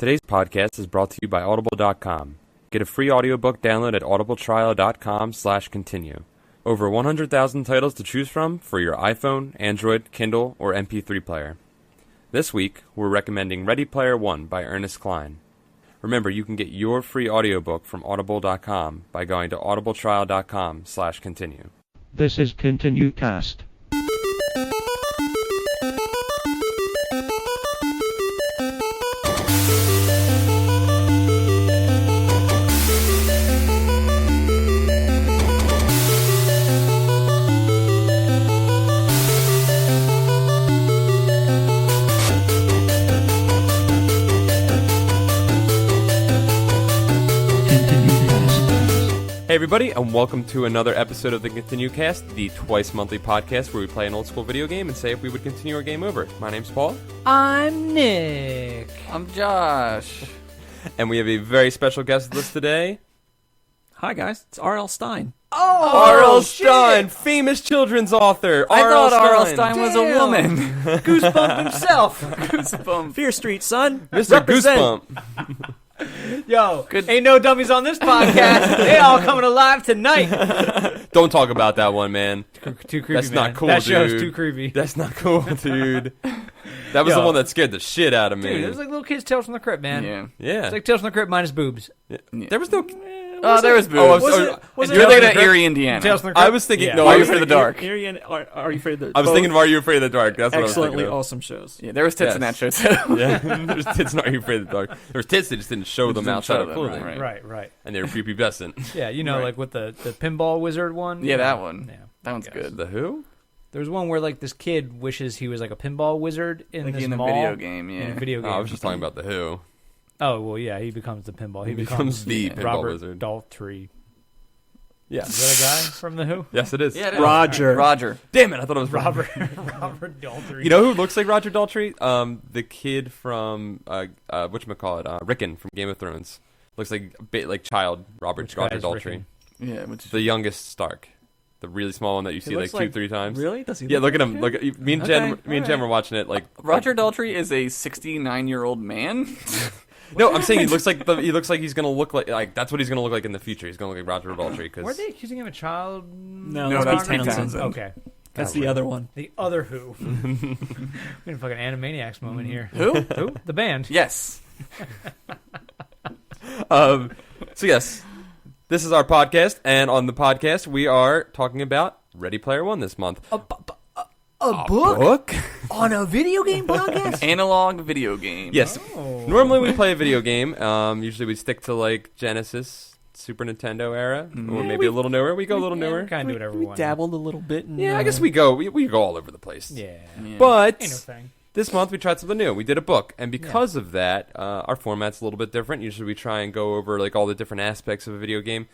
Today's podcast is brought to you by Audible.com. Get a free audiobook download at audibletrial.com/continue. Over 100,000 titles to choose from for your iPhone, Android, Kindle, or MP3 player. This week, we're recommending Ready Player One by Ernest Cline. Remember, you can get your free audiobook from Audible.com by going to audibletrial.com/continue. This is ContinueCast. Hey everybody, and welcome to another episode of the ContinueCast, the twice-monthly podcast where we play an old-school video game and say if we would continue our game over. My name's Paul. I'm Nick. I'm Josh. And we have a very special guest with us today. Hi guys, it's R.L. Stine. R.L. Stine, famous children's author. I thought R.L. Stine Stine was a woman. Goosebump himself. Goosebump. Fear Street, son. Mr. Represent. Goosebump. Yo, Good. ain't no dummies on this podcast. They all coming alive tonight. Don't talk about that one, man. Too creepy, That's man. not cool, That show's dude. too creepy. That's not cool, dude. That was Yo. the one that scared the shit out of me. Dude, it was like little kids' Tales from the Crypt, man. Yeah. Yeah. It's like Tales from the Crypt minus boobs. There was no... Oh, there was boobs. Oh, Was You're it thinking Tales of from the Erie, Indiana. Tales from the Crypt? I was thinking... Yeah. No, Are I you was afraid of the dark? Erie and Are You Afraid of the I was both thinking of Are You Afraid of the Dark? That's what I was excellently thinking of. awesome shows. Yeah, there was tits in Yes. that show too. Yeah, there's tits in Are You Afraid of the Dark. There was tits, they just didn't show them didn't outside show of them, clothing. right. Right. And they were prepubescent. Yeah, you know, Right. like with the pinball wizard one. Yeah, that one. Yeah. That one's Yes. good. The who? There was one where like this kid wishes he was like a pinball wizard in Like this in a mall. video game, In yeah. a video game. Oh, I was just talking about the who. Oh, well, yeah, he becomes the pinball. He becomes the pinball Robert wizard. Daltrey. Yeah. Is that a guy from The Who? Yes, it is. Yeah, it is. Roger. Roger. Damn it, I thought it was Robert Daltrey. You know who looks like Roger Daltrey? The kid from, whatchamacallit, Rickon from Game of Thrones. Looks like child Roger Which guy is Daltrey. Rickon? Yeah, which The youngest Stark. The really small one that you see like 2-3 times. Really? Does he? Yeah, look at him. Look at me and Jen. Okay, Me and Jen were watching it. Like Roger Daltrey is a 69-year-old man. No, I'm saying he looks like he's gonna look like that's what he's gonna look like in the future. He's gonna look like Roger Daltrey. Were Because they accusing him of child? No, No, that's Pete Pete Townsend. Okay. That's the other one. The other Who. We're in a fucking Animaniacs moment here. Who? Who? The band. Yes. So yes, this is our podcast, and on the podcast we are talking about Ready Player One this month. A book? Book? On a video game podcast? Analog video game. Yes. Oh. Normally we play a video game. Usually we stick to like Genesis, Super Nintendo era, or maybe a little newer. We go a little newer. Kind of do whatever we We want. dabbled a little bit. In, Yeah, I guess we go all over the place. Yeah. Yeah. But Ain't no thing. this month we tried something new. We did a book, and because of that, our format's a little bit different. Usually we try and go over like all the different aspects of a video game.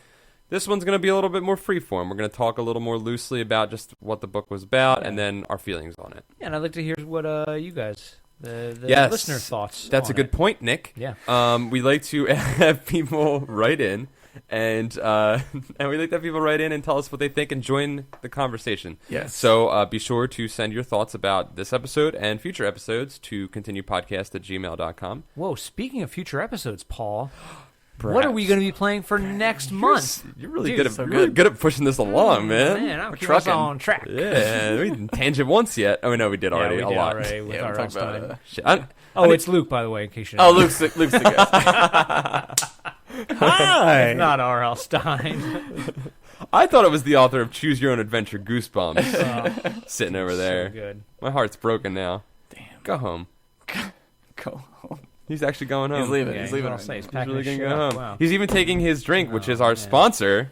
This one's going to be a little bit more freeform. We're going to talk a little more loosely about just what the book was about, and then our feelings on it. Yeah, and I'd like to hear what you guys, the Yes. listener thoughts. That's a on good it. point, Nick. Yeah. We like to have people write in, and we like to have people write in and tell us what they think and join the conversation. Yes. So be sure to send your thoughts about this episode and future episodes to continuepodcast@gmail.com. Whoa, speaking of future episodes, Paul, what are we going to be playing for next month? You're really Dude, good at so really good. good at pushing this along, man. Man, I'm We're keeping us trucking. on track. Yeah, we didn't tangent once yet. Oh no, we did already we a did lot. already with Yeah, our we'll talk about Stein. Shit, Oh, it's Luke, by the way, in case you know. Oh, Luke's the guest. Hi. Not R.L. Stein. I thought it was the author of Choose Your Own Adventure, Goosebumps, sitting over So there. good. My heart's broken now. Damn. Go home. Go home. He's actually going home. He's leaving. Yeah, He's leaving. all Right say he's now. He's packing really his gonna shit go up. home. Wow. He's even taking his drink, which Oh, is our man. sponsor.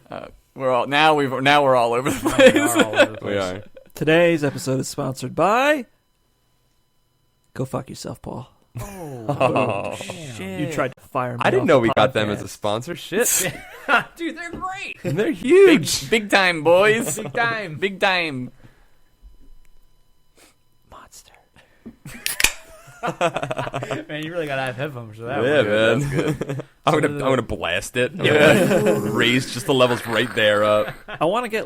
We're all now we're all over the place. We are all over the We place. are. Today's episode is sponsored by. Go fuck yourself, Paul. Oh, Damn. You tried to fire me. I didn't off know the we got them as a podcast. sponsor. Shit, Dude, they're great. they're huge. Big time, boys. Big time. Big time. Monster. Man, you really got to have headphones for that Yeah, one. man. I'm gonna blast it. I'm gonna raise just the levels right there up. I want to get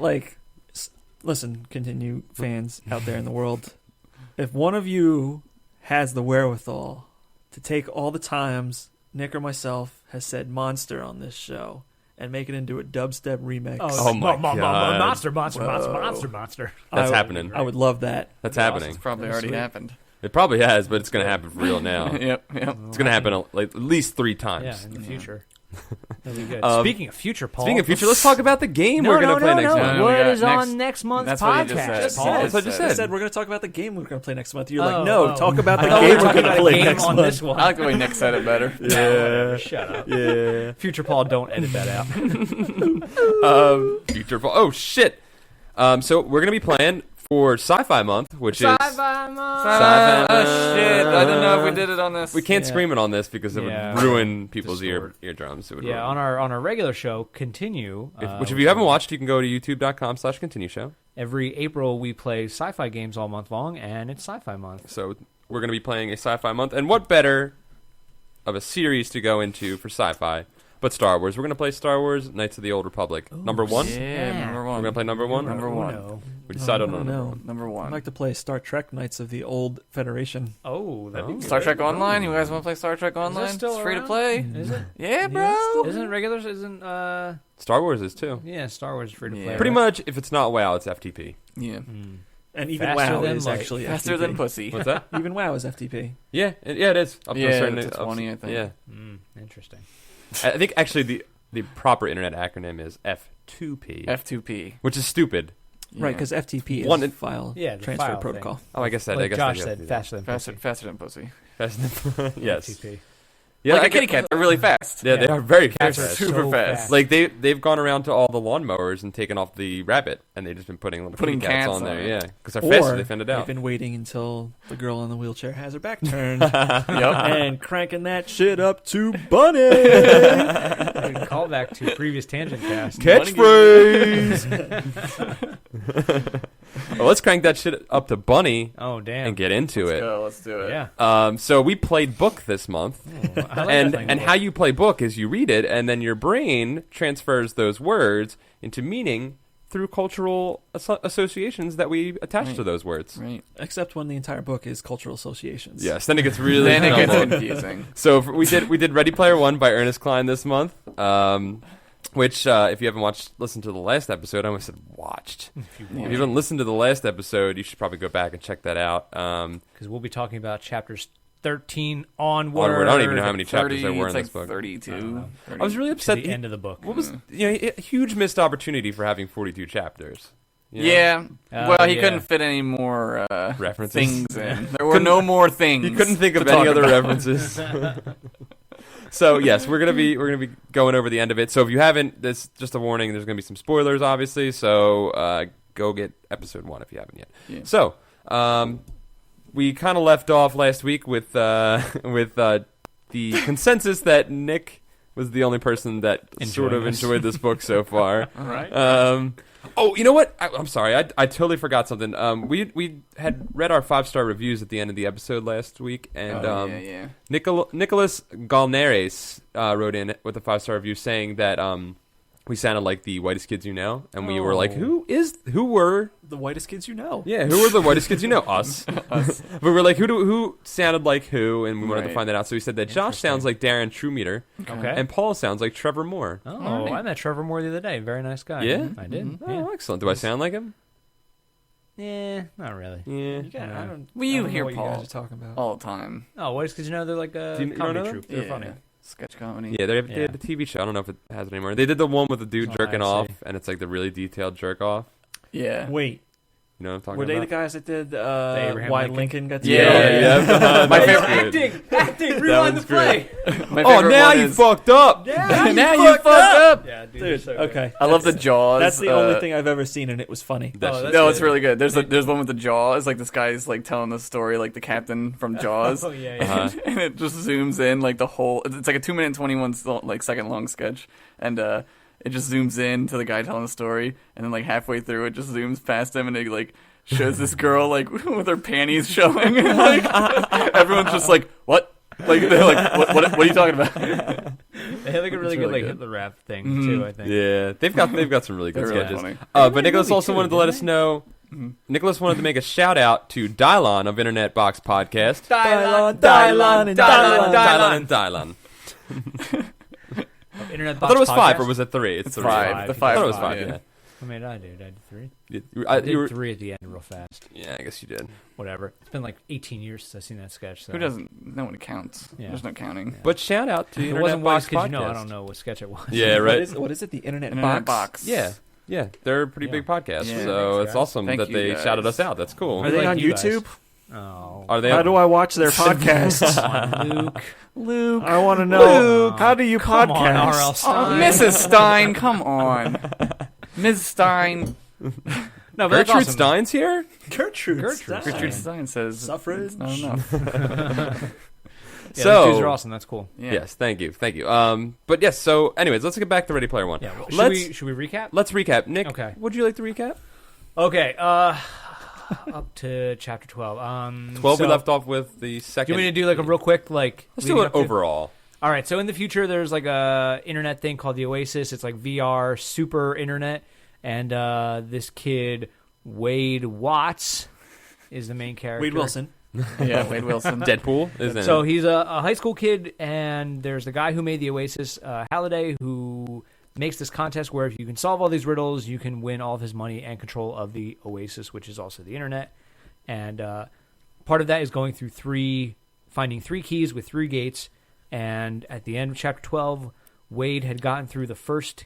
listen, continue fans out there in the world. If one of you has the wherewithal to take all the times Nick or myself has said monster on this show and make it into a dubstep remix. Oh my God. Monster. That's happening. I would love that. That's happening. It's probably already happened. It probably has, but it's going to happen for real now. Yep. It's going to happen like at least 3 times. Yeah, in the future. That'd be good. Um, Speaking of future, Paul. Speaking of future, let's talk about the game we're going to play next month. No, What we got is next- on next month's that's what he just podcast, said. Paul? That's what I just I said. said we're going to talk about the game we're going to play next month. You're Oh, like, no, oh. talk about the I thought we game were we're talking going to about a play game next on month. this one. I like the way Nick said it better. Yeah. Shut up. Yeah. Future Paul, don't edit that out. Future. Oh, shit. So we're going to be playing for Sci-Fi Month, which is... Sci-fi month. Oh shit! I don't know if we did it on this. We can't Yeah. scream it on this because it Yeah. would ruin people's Distort. eardrums. It would Yeah, ruin. on our regular show, Continue. Which if you haven't watched, you can go to youtube.com/ContinueShow. Every April, we play sci-fi games all month long, and it's Sci-Fi Month. So we're going to be playing a Sci-Fi Month. And what better of a series to go into for sci-fi but Star Wars? We're going to play Star Wars Knights of the Old Republic. Number 1? Yeah, number We're one. going to play number 1? Number one. No. We decided on number No. 1. Number I'd one. like to play Star Trek Knights of the Old Federation. Oh, that'd be good. Star Trek Online. You guys want to play Star Trek Online? still It's free to around? play. Is it? Yeah, bro. Isn't regular? Isn't Star Wars is too. yeah? Star Wars is free to play. Yeah. Pretty much, if it's not WoW, it's FTP. Yeah. And even Faster WoW than is light. actually Faster FTP. than pussy. What's that? Even WoW is FTP. Yeah, it is. Up to Yeah, a certain up to 20, I think. Yeah. Interesting. I think actually the proper internet acronym is F2P, F2P. which is stupid. Right, Yeah. because FTP is One- file Yeah, the transfer file protocol. thing. Oh, I guess that. Like I guess Josh that, said, faster than Faster, pussy. faster than pussy. Yes. FTP. Yeah, Like I a kitty get- cat. They're really fast. Yeah, they Yeah. are very Cats fast. are super So fast. fast. Like they've gone around to all the lawnmowers and taken off the rabbit, and they've just been putting little Putting kitty cats cats on there. on it. Yeah, because they're faster. Or They fend it they've out. been waiting until the girl in the wheelchair has her back turned Yup. and cranking that shit up to Bunny. Call back to previous tangent cast. Catchphrase. Well, let's crank that shit up to Bunny Oh damn. and get into Let's it. go. Let's do it. Yeah. So we played book this month. I like and playing and book. how you play book is you read it, and then your brain transfers those words into meaning through cultural associations that we attach Right. to those words. Right. Except when the entire book is cultural associations. Yes, then it gets really Then it gets jumbled. confusing. So we did Ready Player One by Ernest Cline this month. Which, if you haven't listened to the last episode, I almost said watched. If you haven't listened to the last episode, you should probably go back and check that out. Because we'll be talking about chapters 13 onward. Onward. I don't even know how many chapters 30, there were it's in like this book. 32. I was really To upset. the end of the book. What was a huge missed opportunity for having 42 chapters. You know? Yeah. Well, he yeah. couldn't fit any more References. things in. There were no more things. He couldn't think of to any talk other about. references. So yes, we're gonna be going over the end of it. So if you haven't, this just a warning. There's gonna be some spoilers, obviously. So go get episode 1 if you haven't yet. Yeah. So we kind of left off last week with the consensus that Nick was the only person that sort of Enjoying this. enjoyed this book so far. All right. Oh, you know what? I'm sorry. I totally forgot something. We had read our 5-star reviews at the end of the episode last week, and yeah. Nicholas Galneres wrote in with a 5-star review saying that we sounded like the whitest kids you know, and we were like, who were The whitest kids you know. who were the whitest kids you know? Us. We were like, who sounded like who, and we wanted to Right. find that out. So we said that Josh sounds like Darren Trumeter, Okay. and Paul sounds like Trevor Moore. Oh, I met Trevor Moore the other day. Very nice guy. Yeah? I did. Oh, excellent. Do I sound like him? Yeah, not really. Yeah. I don't, Well, I you don't know hear what you Paul guys are talking about. all the time. Oh, what is because you know they're like a Do you know comedy that? troupe. They're Yeah. funny. Sketch comedy. Yeah, they have Yeah. a TV show. I don't know if it has it anymore. They did the one with the dude Oh, jerking I off, see. and it's like the really detailed jerk off. Yeah. Wait, You know what I'm talking were they about? the guys that did Abraham Why Lincoln? Lincoln Got Yeah. Together? My That was favorite- good. Acting, rewind the play. My Oh, favorite now one you is- fucked up. now you fucked up. Yeah, dude. Dude, okay. I love the Jaws. That's the only thing I've ever seen, and it was funny. That Oh, shit- that's No, good. it's really good. There's one with the Jaws. Like this guy's like telling the story, like the captain from Jaws. Oh yeah, yeah. Uh-huh. And it just zooms in like the whole. It's like a 2 minute and 21 second long sketch, and it just zooms in to the guy telling the story, and then like halfway through, it just zooms past him, and it like shows this girl like with her panties showing, and like everyone's just like, "What?" Like they're like, "What are you talking about?" They had like a really It's good really like good. Hitler rap thing Mhm. too. I think. Yeah, they've got some really good They're really sketches. funny. But Nicholas movie also too, wanted to let didn't us know. Nicholas wanted to make a shout out to Dylon of Internet Box Podcast. Dylon, Dylon, and Dylon. Internet I Box thought it was 5, Podcast? or was it 3? It's 3. five. The I five thought it was is 5, five, yeah. How many did I do? Did I do 3? You, I you did were, 3 at the end real fast. yeah, I guess you did. Whatever. It's been like 18 years since I've seen that sketch. So. Who doesn't? No one counts. Yeah. There's no counting. But shout out to If it Internet wasn't Box Box Kids, Podcast. you know, I don't know what sketch it was. Yeah, right. What is it? The Internet Internet Box? Box. Yeah, they're a pretty Yeah. big podcast, Yeah. so Thanks, it's guys. awesome Thank that you, they guys. shouted us out. That's cool. Are they like on you guys. YouTube? Oh. Are they? How do I watch their podcast? Come on, Luke. Luke. I want to know. Luke. How do you Come on, podcast? R.L. Oh, Stine. Mrs. Stine, come on. Ms. Stine. No, but that's Gertrude awesome. Stein's here? Gertrude. Stine. Gertrude Stine says Suffrage. it's not enough. Yeah, So- those dudes are awesome. That's cool. Yeah. Yes, thank you. But yes, so anyways, let's get back to Ready Player One. Yeah. Well, Let's should we recap? let's recap. Nick, Okay. would you like to recap? Okay. Up to chapter 12. 12 so, we left off with the Do second. you want me to do like a real quick like? Let's do leading it up to- overall. All right. So in the future, there's like a internet thing called the Oasis. It's like VR super internet, and this kid Wade Watts is the main character. Wade Wilson. Yeah, Wade Wilson. Deadpool is in So it. he's a high school kid, and there's the guy who made the Oasis, Halliday, who makes this contest where if you can solve all these riddles, you can win all of his money and control of the Oasis, which is also the internet. And part of that is going through finding 3 keys with 3 gates. And at the end of chapter 12, Wade had gotten through the first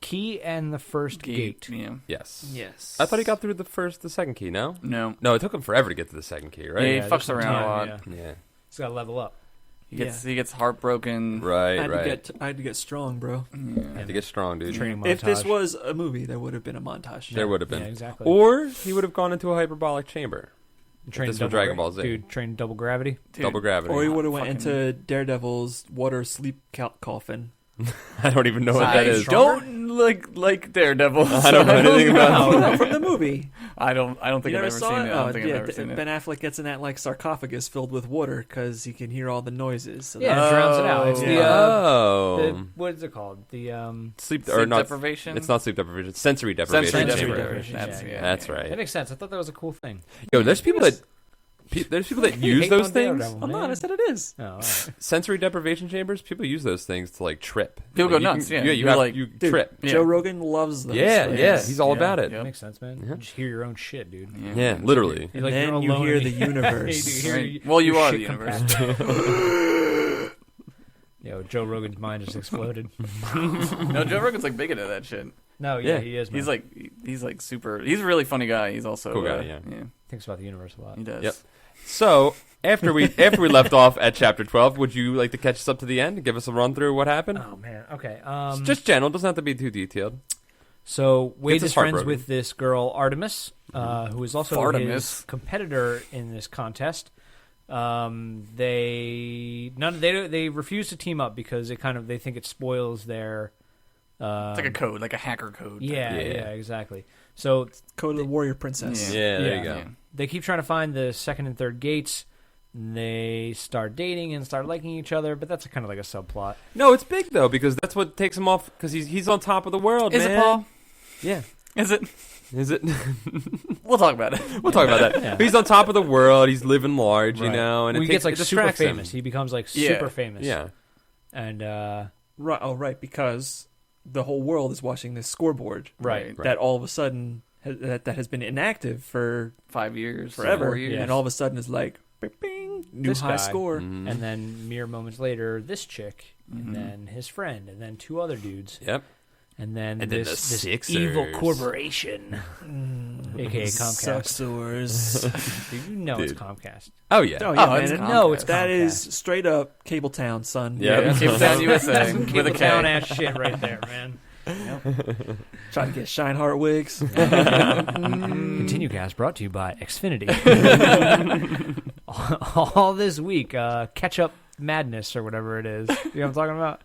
key and the first gate. Yeah. Yes. Yes. I thought he got through the second key, no? No. No, it took him forever to get to the second key, Yeah, right? he there's fucks some around a time, lot. yeah. Yeah. He's got to level up. He gets heartbroken. Right, I had, right. I had to get strong, bro. Yeah. Had to get strong, dude. Training montage. If this was a movie, there would have been a montage. There would have been. Yeah, exactly. Or he would have gone into a hyperbolic chamber. Train this were double Dragon Ball Z. Dude, train double gravity. Dude, Double gravity. Or he would have went Fucking- into Daredevil's water sleep coffin. I don't even know what I that is. don't like Daredevil. I don't know anything about Oh, that from the movie. I don't think You I've never ever saw seen it? it. I don't Oh, think I've yeah, ever seen it. Ben Affleck gets in that like sarcophagus filled with water because he can hear all the noises. So Yeah, it drowns it out. It's Oh. Oh. what is it called? The Sleep Sleep or not deprivation? It's not sleep deprivation. Sensory deprivation. Sensory chamber. deprivation. That's That right. makes sense. I thought that was a cool thing. Yo, there's people that use Hate those on things. Daredevil, I'm man. not. I said it is. Oh, all right. Sensory deprivation chambers. People use those things to like trip. People Like, go you nuts, can- yeah. you You're have, like, you Dude, trip. Yeah. Joe Rogan loves those. Yeah, things. yeah. He's all Yeah. about it. That makes sense, man. Yeah. You just hear your own shit, dude. Yeah, literally. You're And then you're you alone hear in the universe. You hear Right. Well, you your are shit the come universe. back. Yo, Joe Rogan's mind just exploded. No, Joe Rogan's like big into that shit. No, yeah, Yeah. he is. Man. He's like super. He's a really funny guy. He's also Cool guy, yeah. thinks about the universe a lot. He does. Yep. So after we left off at chapter 12, would you like to catch us up to the end? Give us a run through what happened. Oh man. Okay. Just general. Doesn't have to be too detailed. So Wade Gets his is heart friends broken. with this girl Artemis, who is also Fartimus. his competitor in this contest. They refuse to team up because they think it spoils their. It's like a code, like a hacker code. Yeah, Yeah. exactly. So Code of the Warrior Princess. Yeah, there Yeah. you go. Yeah. they keep trying to find the second and third gates. They start dating and start liking each other, but that's kind of like a subplot. No, it's big though because that's what takes him off because he's on top of the world. Is man. it Paul? Yeah. Is it? Is it? We'll talk about it. We'll talk about that. Yeah. But he's on top of the world. He's living large, you Right. know, and Well, it he gets like it super distracts him. famous. He becomes like Yeah. super famous. Yeah. And Right. Oh, right. Because the whole world is watching this scoreboard. right. That all of a sudden that has been inactive for 5 years, forever, 4 years. Yeah. and all of a sudden is like, bing, bing, new This high guy. score. Mhm. And then mere moments later, this chick, Mhm. and then his friend, and then 2 other dudes, Yep. and then And then this the this evil Sixers. corporation, aka Comcast. Suxors. Dude, you know it's Dude. Comcast. Oh yeah. Oh, yeah, it's man. Comcast. No, it's That is Comcast. straight up Cable Town, son. Yeah. Yeah, Cape Town, USA, That's some with a Cable K. Town ass shit right there, man. Trying to get Shineheart wigs. ContinueCast brought to you by Xfinity. all this week, Catch Up Madness or whatever it is. You know what I'm talking about?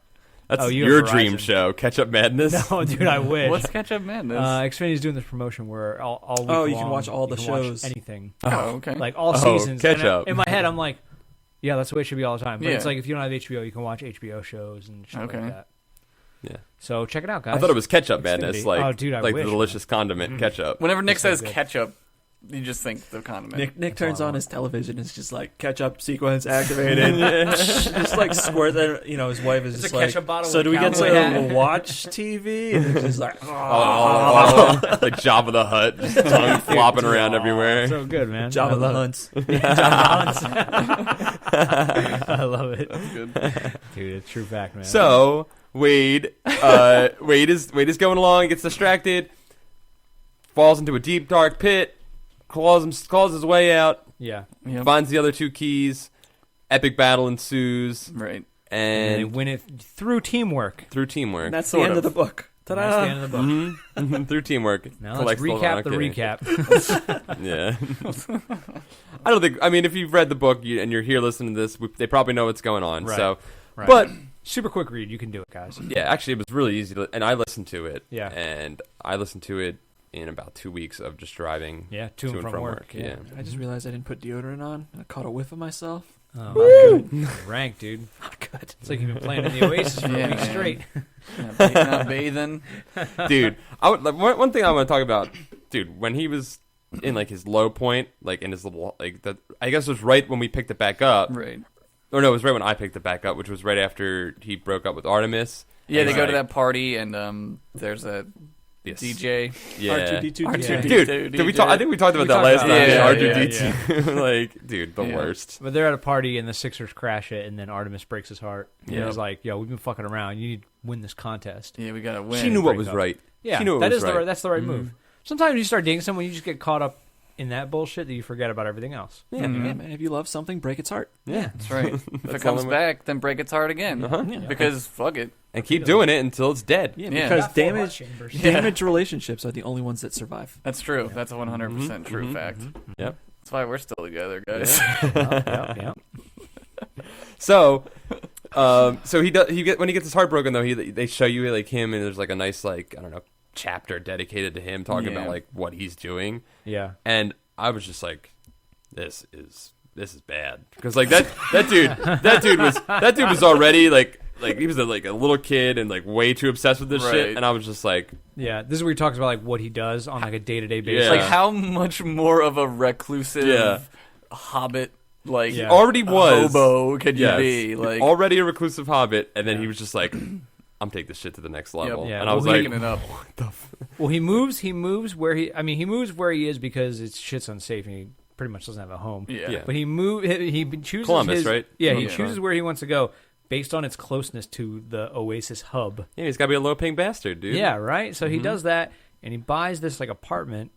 That's Oh, you your have dream Verizon. show. Catch Up Madness. No, dude, I wish. What's Ketchup Madness? Xfinity's doing this promotion where all week Oh, you can long, watch all the you can watch shows. anything, oh, okay. like all Oh, seasons. Catch And Up. in my head, I'm like, yeah, that's the way it should be all the time. But Yeah. it's like if you don't have HBO, you can watch HBO shows and shit Okay. like that. Yeah. So check it out, guys. I thought it was Ketchup Xfinity. Madness, like Oh, dude, I like wish, the delicious condiment Mm. ketchup. Whenever Nick That sounds says good. ketchup, You just think the condiment. Nick turns on his television. It's just like ketchup sequence activated. Just like squirt that. His wife is It's just a like. ketchup bottle So with do we get cowboy hat." to watch TV? And it's just like. Like Jabba the Hutt, just tongue flopping around everywhere. So good, man. Jabba I the love Hunts. it. Jabba Hunts. I love it. That's good. Dude, it's true fact, man. So Wade is going along, gets distracted, falls into a deep dark pit, claws his way out, yeah. Yep. finds the other 2 keys. Epic battle ensues, Right. And they and win it through teamwork. through teamwork. And that's the Sort end of. of the book. And that's the Ta-da! end of the book. Mhm. Through teamwork. Now let's collects all recap the okay. recap. Yeah. I don't think. I mean, if you've read the book and you're here listening to this, they probably know what's going on. Right. So, Right. but Super quick read. You can do it, guys. yeah, actually, it was really easy to, and I listened to it. Yeah. And I listened to it in about 2 weeks of just driving. Yeah, to and from work. Yeah. I just realized I didn't put deodorant on. I caught a whiff of myself. Oh, rank, dude. Not good. It's like you've been playing in the Oasis for Yeah, a week man. straight. Not bathing. Dude, one thing I want to talk about, dude, when he was in like his low point, like in his little like that, I guess it was right when we picked it back up. Right. Or no, it was right when I picked it back up, which was right after he broke up with Artemis. Yeah, they And go like, to that party and there's a yes. DJ. Yeah. R2D2 Dude, did we talk? I think we talked about We that talked last about time. it. R2D2, like, dude, the Yeah. worst. But they're at a party and the Sixers crash it, and then Artemis breaks his heart. And Yeah. he's like, "Yo, we've been fucking around. You need to win this contest." Yeah, we gotta win. She knew what break was up. right. Yeah, She knew it that was is right. that's the right move. Sometimes you start dating someone, you just get caught up in that bullshit that you forget about everything else. Yeah, Yeah, man. If you love something, break its heart. yeah. That's right. If That's it comes the only way. back, then break its heart again. Uh-huh. Yeah. Because fuck it. And keep doing it until it's dead. Yeah, Yeah. because Got 4 heart damaged chambers. damaged relationships are the only ones that survive. That's true. That's a 100% true mhm, fact. Yep. That's why we're still together, guys. Yeah. So, so when he gets his heart broken though, they show you like him, and there's like a nice like I don't know chapter dedicated to him talking Yeah. about like what he's doing, Yeah. and I was just like, this is bad because like that dude was already like he was like a little kid and like way too obsessed with this Right. shit, and I was just like, Yeah. This is where he talks about like what he does on like a day-to-day basis. Yeah. Like, how much more of a reclusive Yeah. hobbit, like, Yeah. already was hobo could you Yes. be? Like, already a reclusive hobbit, and then Yeah. he was just like, I'm taking this shit to the next level, Yeah. and I was Well, like, picking it up. Well, he moves where he moves where he is because it's shit's unsafe and he pretty much doesn't have a home. Yeah. Yeah. But he chooses Columbus, his, right? Yeah, he Yeah. chooses where he wants to go based on its closeness to the Oasis hub. yeah, he's got to be a low-paying bastard, dude. Yeah, right? So he Mhm. does that and he buys this like apartment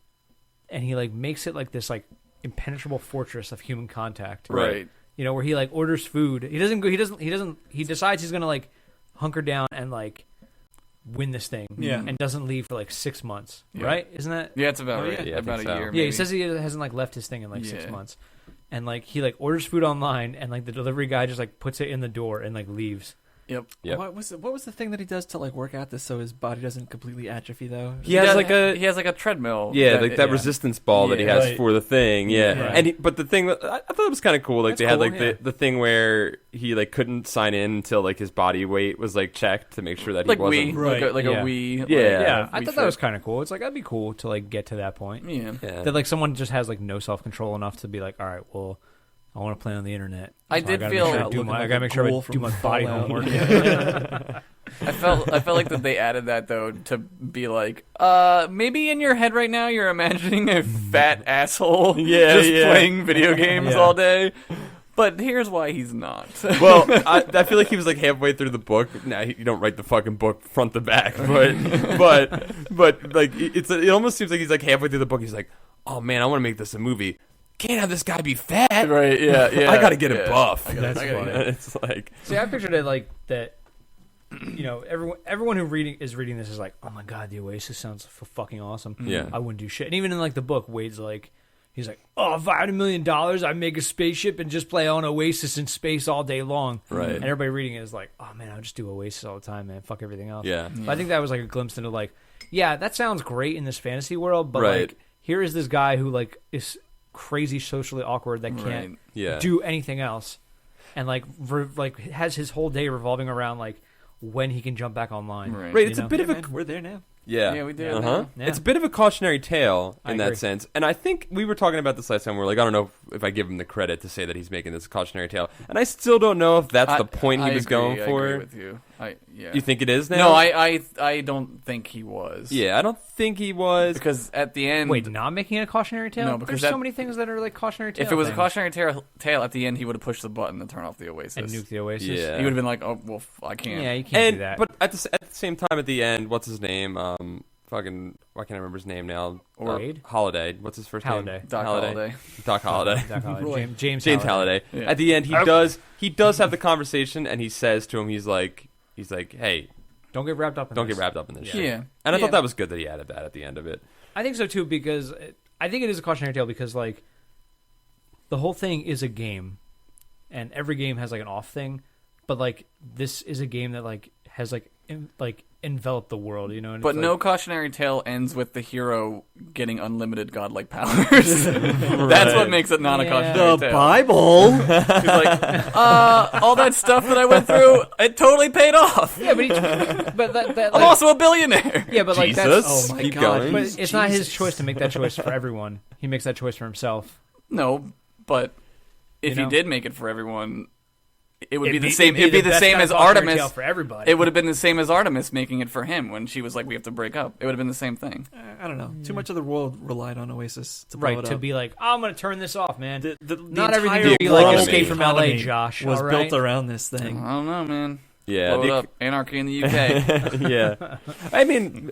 and he like makes it like this like impenetrable fortress of human contact. Right. You know, where he like orders food. He decides he's going to like hunker down and like win this thing. Yeah. And doesn't leave for like 6 months, Yeah. right? Isn't that? Yeah, it's about Oh, right. yeah, I About think a so. year. Yeah, Maybe. he says he hasn't like left his thing in like 6 Yeah. months, and like he like orders food online, and like the delivery guy just like puts it in the door and like leaves. Yep. Yep. What was the thing that he does to like work out this so his body doesn't completely atrophy though? He has like a he has like a treadmill. yeah, like that yeah. resistance ball that he Yeah. has Right. for the thing. Yeah, Right. and but the thing I thought it was kind of cool. Like That's they had cool, like yeah. the thing where he like couldn't sign in until like his body weight was like checked to make sure that Like he wasn't. we, Right. like Yeah. a we. Yeah. Yeah, I we thought that was fit. kind of cool. It's like that'd be cool to like get to that point. Yeah. Yeah. That like someone just has like no self control enough to be like, all right, well, I want to play on the internet. I So did gotta feel- make sure I Looking do my, I like gotta a make sure I ghoul do from my body Fallout. homework. I felt like that they added that though to be like, maybe in your head right now you're imagining a fat asshole Yeah, just yeah. playing video games Yeah. all day. But here's why he's not. Well, I feel like he was like halfway through the book. Nah, you don't write the fucking book front to back, but like it almost seems like he's like halfway through the book. He's like, oh man, I want to make this a movie. Can't have this guy be fat. Right? Yeah. Yeah. I gotta get yeah. it buff. That's I gotta- funny. It's like See, I pictured it like that. You know, everyone who is reading this is like, oh my god, the Oasis sounds fucking awesome. Yeah. I wouldn't do shit. And even in like the book, Wade's like, he's like, oh, if I had $1 million, I'd make a spaceship and just play on Oasis in space all day long. Right. And everybody reading it is like, oh man, I would just do Oasis all the time, man. Fuck everything else. yeah. But I think that was like a glimpse into like, yeah, that sounds great in this fantasy world, but Right. like, here is this guy who like is crazy socially awkward that can't Right. Yeah. do anything else, and like has his whole day revolving around like when he can jump back online. Right. Right, You it's a know? bit of Yeah, a man, we're there now. Yeah. Yeah, we do. Uh-huh. Yeah. It's a bit of a cautionary tale I in agree. that sense. And I think we were talking about this last time. We're like, I don't know if I give him the credit to say that he's making this a cautionary tale. And I still don't know if that's the point he was going for. I agree with you. You think it is now? No, I don't think he was. Yeah, I don't think he was. Because at the end... Wait, not making it a cautionary tale? No, because there's so many things that are like cautionary tale. If it was a things. cautionary tale, at the end he would have pushed the button to turn off the Oasis. And nuke the Oasis. Yeah. He would have been like, oh, well, I can't. Yeah, you can't do that. But at the same time, at the end, what's his name? Fucking, why can't I remember his name now? Wade? Holiday. What's his first Holiday. name? Doc Holliday. Doc Holiday. Doc Holliday. Roy. James Holiday. Yeah. At the end, he does have the conversation, and he says to him, he's like, hey, Don't get wrapped up in don't this. get wrapped up in this shit. Yeah. And I Yeah. thought that was good that he added that at the end of it. I think so too, because I think it is a cautionary tale because like the whole thing is a game, and every game has like an off thing, but like this is a game that like has like enveloped the world, you know. And But it's, no cautionary tale ends with the hero getting unlimited godlike powers. That's what makes it not a Yeah. cautionary The tale. Bible. He's like, all that stuff that I went through, it totally paid off. yeah, but that I'm like, also a billionaire. yeah, but like Jesus. that's Oh my Keep God. going. but it's not his Jesus. choice to make that choice for everyone. He makes that choice for himself. No, but if You he know? did make it for everyone, it would be It'd the same. It'd be the best same kind as of cautionary Artemis. tale for everybody. It would have been the same as Artemis making it for him when she was like, "We have to break up." It would have been the same thing. I don't know. Too much of the world relied on Oasis to blow right it to up. be like, oh, I'm going to turn this off, man. The Not everything entire to be like world Escape from LA, economy Josh. was all built right? around this I thing. don't know, man. Yeah. Blow it up. Anarchy in the UK. Yeah. I mean,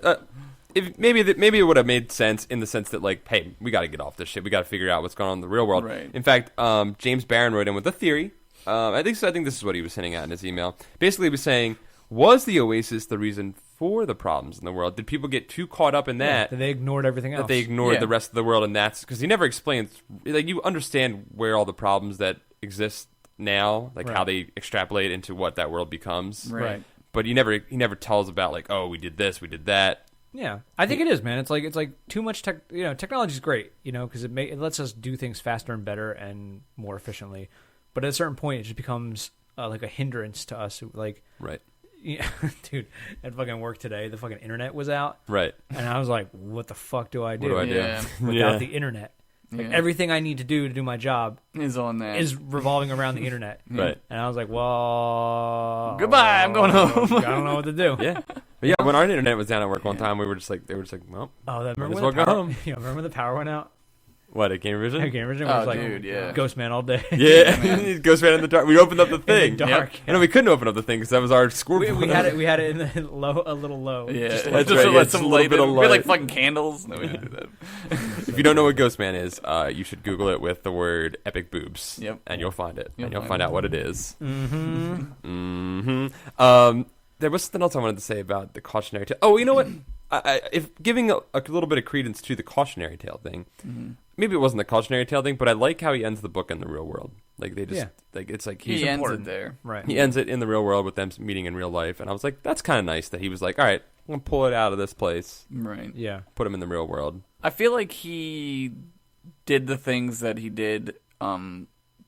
maybe it would have made sense in the sense that, like, hey, we got to get off this shit. We got to figure out what's going on in the real world. Right. In fact, James Barron wrote in with a theory. I think this is what he was hinting at in his email. Basically, he was saying, was the Oasis the reason for the problems in the world? Did people get too caught up in that? That they ignored everything else. That they ignored Yeah. the rest of the world, and that's because he never explains. Like, you understand where all the problems that exist now, like how Right. they extrapolate into what that world becomes. Right. But he never tells about like, oh, we did this, we did that. Yeah, I think it is, man. It's like too much tech. You know, technology is great, you know, because it lets us do things faster and better and more efficiently. But at a certain point, it just becomes like a hindrance to us. Like, Right. yeah, dude, at fucking work today, the fucking internet was out, Right. and I was like, "What the fuck do I do, What do I Yeah. do? without the internet?" Like Yeah. everything I need to do my job Is on that. is revolving around the internet. Right. And I was like, "Well, Goodbye, I'm going home." I don't know what to do." Yeah. But yeah, when our internet was down at work one time, they were just like, well, Oh, that Might remember as when well the go power, home. you know, remember when the power went out? what, at Game Vision? At Game Vision, Oh, was like, dude, yeah. Ghost Man all day. Yeah. Ghost Man in the dark. We opened up the thing. In the dark. And we couldn't open up the thing because that was our scoreboard. We had it in the low, a little low. Yeah, Just That's just right, to yeah, let just some a little light. bit of We had, like light. fucking candles. No, we didn't do that. If you don't know what Ghost Man is, you should Google it with the word epic boobs. Yep. And you'll find it. You'll and you'll find find it. out what it is. Mm-hmm. There was something else I wanted to say about the cautionary tale. Oh, you know what? If giving a little bit of credence to the cautionary tale thing, maybe it wasn't the cautionary tale thing, but I like how he ends the book in the real world. Like they just Yeah. like it's like He he's ends important. it there. Right. He ends it in the real world with them meeting in real life, and I was like, that's kind of nice that he was like, all right, I'm gonna pull it out of this place, Right. Yeah. put him in the real world. I feel like he did the things that he did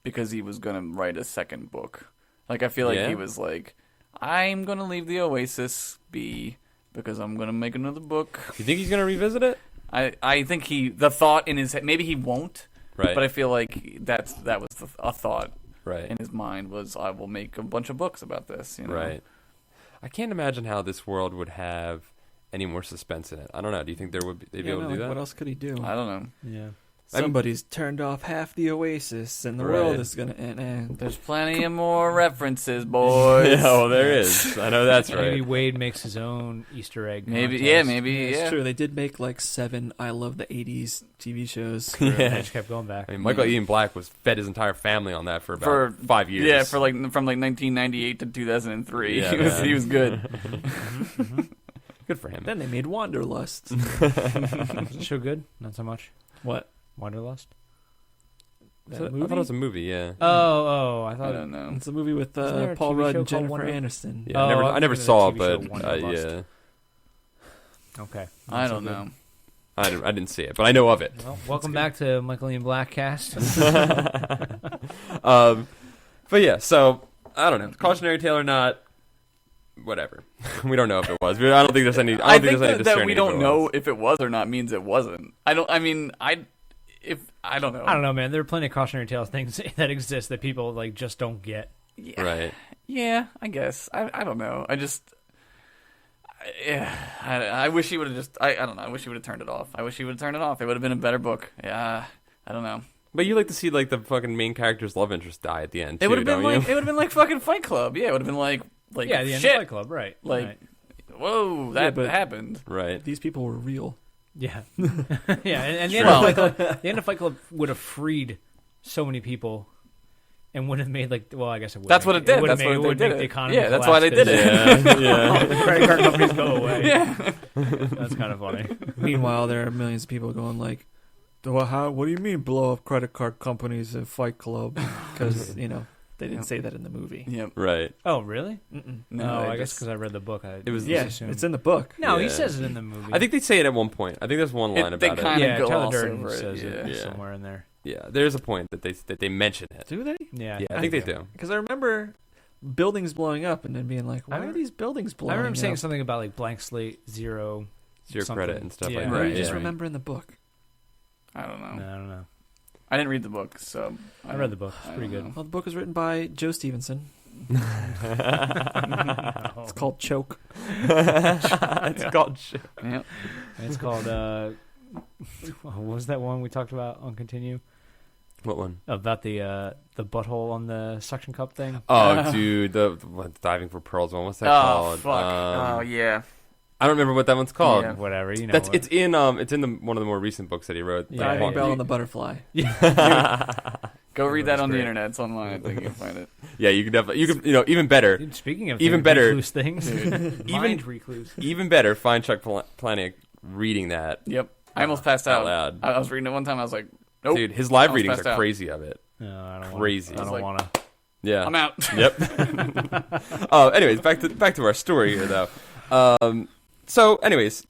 because he was going to write a second book. Like, I feel like Yeah? he was like, I'm going to leave the Oasis be because I'm going to make another book. You think he's gonna revisit it? I think the thought in his head, maybe he won't, Right. but I feel like that was a thought Right. in his mind was, I will make a bunch of books about this. You know? Right. I can't imagine how this world would have any more suspense in it. I don't know. Do you think they'd be able to do that? What else could he do? I don't know. Yeah. Somebody's turned off half the Oasis, and the Right. world is gonna end. There's plenty of more references, boys. Yeah, well, there is. I know that's Maybe right. Wade makes his own Easter egg. Maybe, contest. yeah, maybe, It's yeah. true. They did make like 7 I Love the 80s TV shows. I Yeah. just kept going back. I mean, Michael Ian Black was fed his entire family on that for about For 5 years. Yeah, for like from like 1998 to 2003. Yeah, he was good. good for him. Then they made Wanderlust. Was the show good? Not so much. What? Wanderlust? That I thought movie? it was a movie. Yeah. Oh, I I thought. don't know. It's a movie with Isn't there a Paul TV Rudd show and called Jennifer Wonder- Aniston. Yeah, Oh, I I'm never thinking saw of it, the TV but show Wanderlust. yeah, Okay. I Not so don't good. know. I didn't see it, but I know of it. Well, welcome back to Michael Ian Black cast. But yeah, so I don't know, cautionary tale or not. whatever. We don't know if it was. I don't think there's any. I think think there's any that discerning we if don't it know was. if it was or not means it wasn't. I don't know. I don't know, man. There are plenty of cautionary tales things that exist that people like just don't get. Yeah. Right. Yeah, I guess. I don't know. I wish he would have just. I don't know. I wish he would have turned it off. I wish he would have turned it off. It would have been a better book. Yeah. I don't know. But you like to see like the fucking main character's love interest die at the end. It would have been don't like you? it would have been like fucking Fight Club. Yeah, it would have been like Yeah, the end shit. of Fight Club, right? Like, right. whoa, Yeah, that but- happened. Right. These people were real. Yeah, yeah, and the, Sure. end of Fight Club, the end of Fight Club would have freed so many people, and would have made like, well, I guess it would. That's what it did. That's what would they make did the it. economy. Yeah, that's why they did collapse, it. Yeah. all the credit card companies go away. Yeah. That's kind of funny. Meanwhile, there are millions of people going like, "Well, what do you mean blow up credit card companies in Fight Club?" Because they didn't say that in the movie. Yep. Right. Oh, really? Mm-mm. No, they I guess just- because I read the book. I It was- just Yeah, assumed. it's in the book. No, he Yeah. says it in the movie. I think they say it at one point. I think there's one line They about it. kind of yeah, go Tyler gloss Durden over it. says it Yeah. somewhere in there. Yeah, there's a point that they mention it. Do they? Yeah, Yeah, I think they do. Because I remember buildings blowing up and then being like, "Why I are remember- these buildings I blowing remember him saying up?" something about like blank slate, zero something. Credit and stuff Yeah. like I that. just Yeah. remember in the book. I don't know. No, I don't know. I didn't read the book, so I read the book. It's I pretty don't good. Well, the book was written by Joe Stevenson. No. It's called Choke. It's called shit. Yep. It's called. What was that one we talked about on Continue What one? about the butthole on the suction cup thing? Oh, dude, the diving for pearls one. What's that Oh called? fuck. Oh yeah. I don't remember what that one's called. Yeah. Whatever, you know. That's what- it's in one of the more recent books that he wrote. Yeah, Diving yeah. Bell and the Butterfly. Go read that That's on the great. internet. It's online. I think you can find it. Yeah, you can definitely even better, Dude, speaking of Even things, better- recluse things, mind recluse. even better. Find Chuck Palahniuk reading that Yep. I almost passed out. out loud. I was reading it one time. I was like, nope. Dude, his live I was readings passed are out. crazy of it. No, I don't Crazy. I I don't was want to. Yeah. I'm out. Yep. Anyways, back to our story here, though. So, anyways,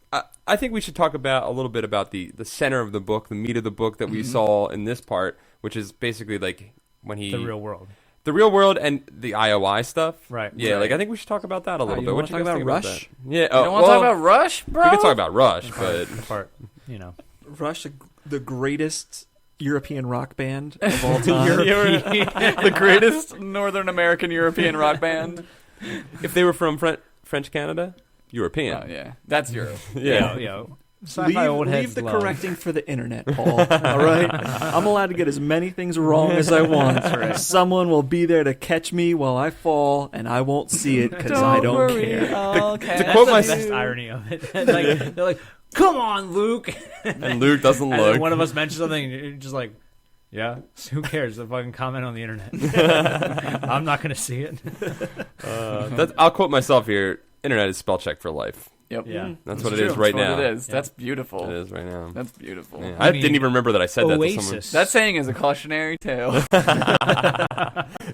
I think we should talk about a little bit about the center of the book, the meat of the book that we saw in this part, which is basically like when he The real world. the real world and the IOI stuff. Right. Yeah, Right. like I think we should talk about that a little you bit. wanna What you talk guys about think Rush? that? Yeah. You don't want to talk about Rush, bro? We can talk about Rush, but The part, you know. Rush, the greatest European rock band of all time. the greatest Northern American European rock band. if they were from French Canada, European. Oh yeah, that's Europe. Yeah. Yo. Sci-fi old heads leave the love. correcting for the internet, Paul. All right, I'm allowed to get as many things wrong as I want. Someone will be there to catch me while I fall, and I won't see it because I don't care. To That's quote the my best irony of it. Like, they're like, "Come on, Luke," And Luke doesn't and look. then one of us mentions something, and you're just like, "Yeah, who cares? The fucking comment on the internet. I'm not gonna see it." I'll quote myself here. Internet is spell check for life. Yep. Yeah. That's what it true. is right That's now. what it is. Yeah. That's beautiful. It is right now. That's beautiful. Yeah. You I mean didn't even remember that I said that to someone. Oasis. That saying is a cautionary tale. Is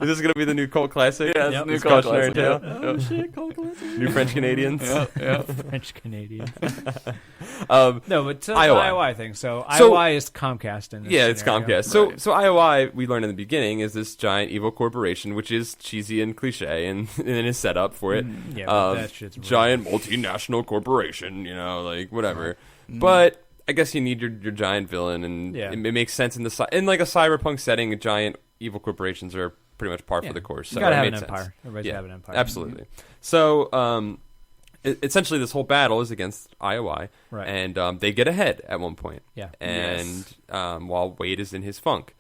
this going to be the new cult classic? Yeah, Yep. new It's cautionary cautionary tale. Oh shit, Cold Classic. New French Canadians. Yeah. French Canadian. Um, No, but IOI. the IOI thing. So So- IOI is Comcast in this yeah, it's scenario. Comcast. So, Right. so IOI, we learned in the beginning, is this giant evil corporation, which is cheesy and cliche, and his setup for it. Yeah, but that shit's real. Giant multinational corporation, like whatever. But I guess you need your giant villain, and Yeah. it makes sense in in like a cyberpunk setting. Giant evil corporations are pretty much par Yeah. for the course. You So gotta it have made an sense. empire. Everybody's Yeah, gotta have an empire. Absolutely. So, essentially, this whole battle is against IOI, Right. and they get ahead at one point. Yeah. And while Wade is in his funk,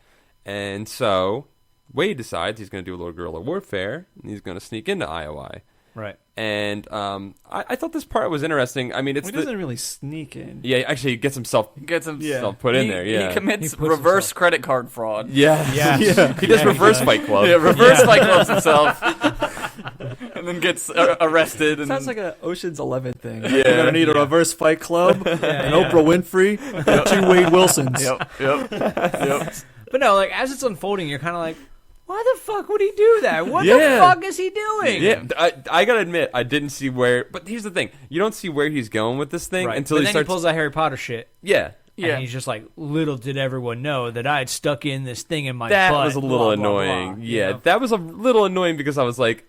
and so Wade decides he's going to do a little guerrilla warfare, and he's going to sneak into IOI. Right. And I thought this part was interesting. I mean, it's He doesn't really sneak in. yeah. Actually, he gets himself Gets him put in there. Yeah. He commits He puts reverse himself- credit card fraud. yeah. Yeah. He does reverse Fight Club. Yeah, reverse Fight Clubs himself. And then gets arrested. And Sounds like a Ocean's 11 thing. Yeah. We're gonna need a reverse Fight Club, an Oprah Winfrey, and 2 Wade Wilsons. Yep. But no, like as it's unfolding, you're kind of like, why the fuck would he do that? What the Yeah. fuck is he doing? Yeah, I gotta admit, I didn't see where. But here's the thing: you don't see where he's going with this thing Right. until but he then starts. he pulls that Harry Potter shit. Yeah, Yeah. And he's just like, little did everyone know that I had stuck in this thing in my that butt. was a little blah, blah, annoying. blah, yeah, you know? that was a little annoying because I was like,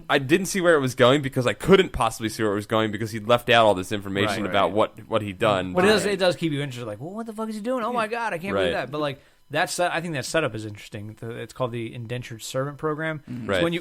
I didn't see where it was going because I couldn't possibly see where it was going because he left out all this information Right. about what he'd done. But it does keep you interested. Like, well, what the fuck is he doing? Oh my god, I can't believe that. But like I think that setup is interesting. It's called the indentured servant program. Right. It's when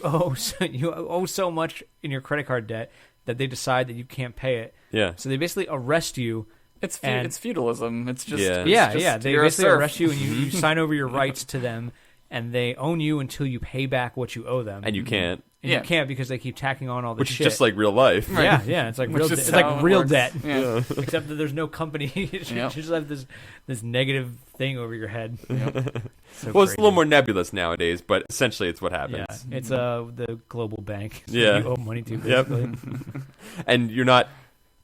you owe so much in your credit card debt that they decide that you can't pay it. Yeah. So they basically arrest you. It's And- feudalism. It's just Yeah. They you're a basically serf. arrest you and you sign over your rights to them, and they own you until you pay back what you owe them. And you can't. And Yeah. you can't because they keep tacking on all this Which shit. is just like real life. Yeah, it's like Which real. is It's how like it real works. debt, Yeah. except that there's no company. You just have this negative thing over your head. So Well, it's a crazy. little more nebulous nowadays, but essentially it's what happens. Yeah, it's the global bank. that Yeah. you owe money to. Yep. Basically. And you're not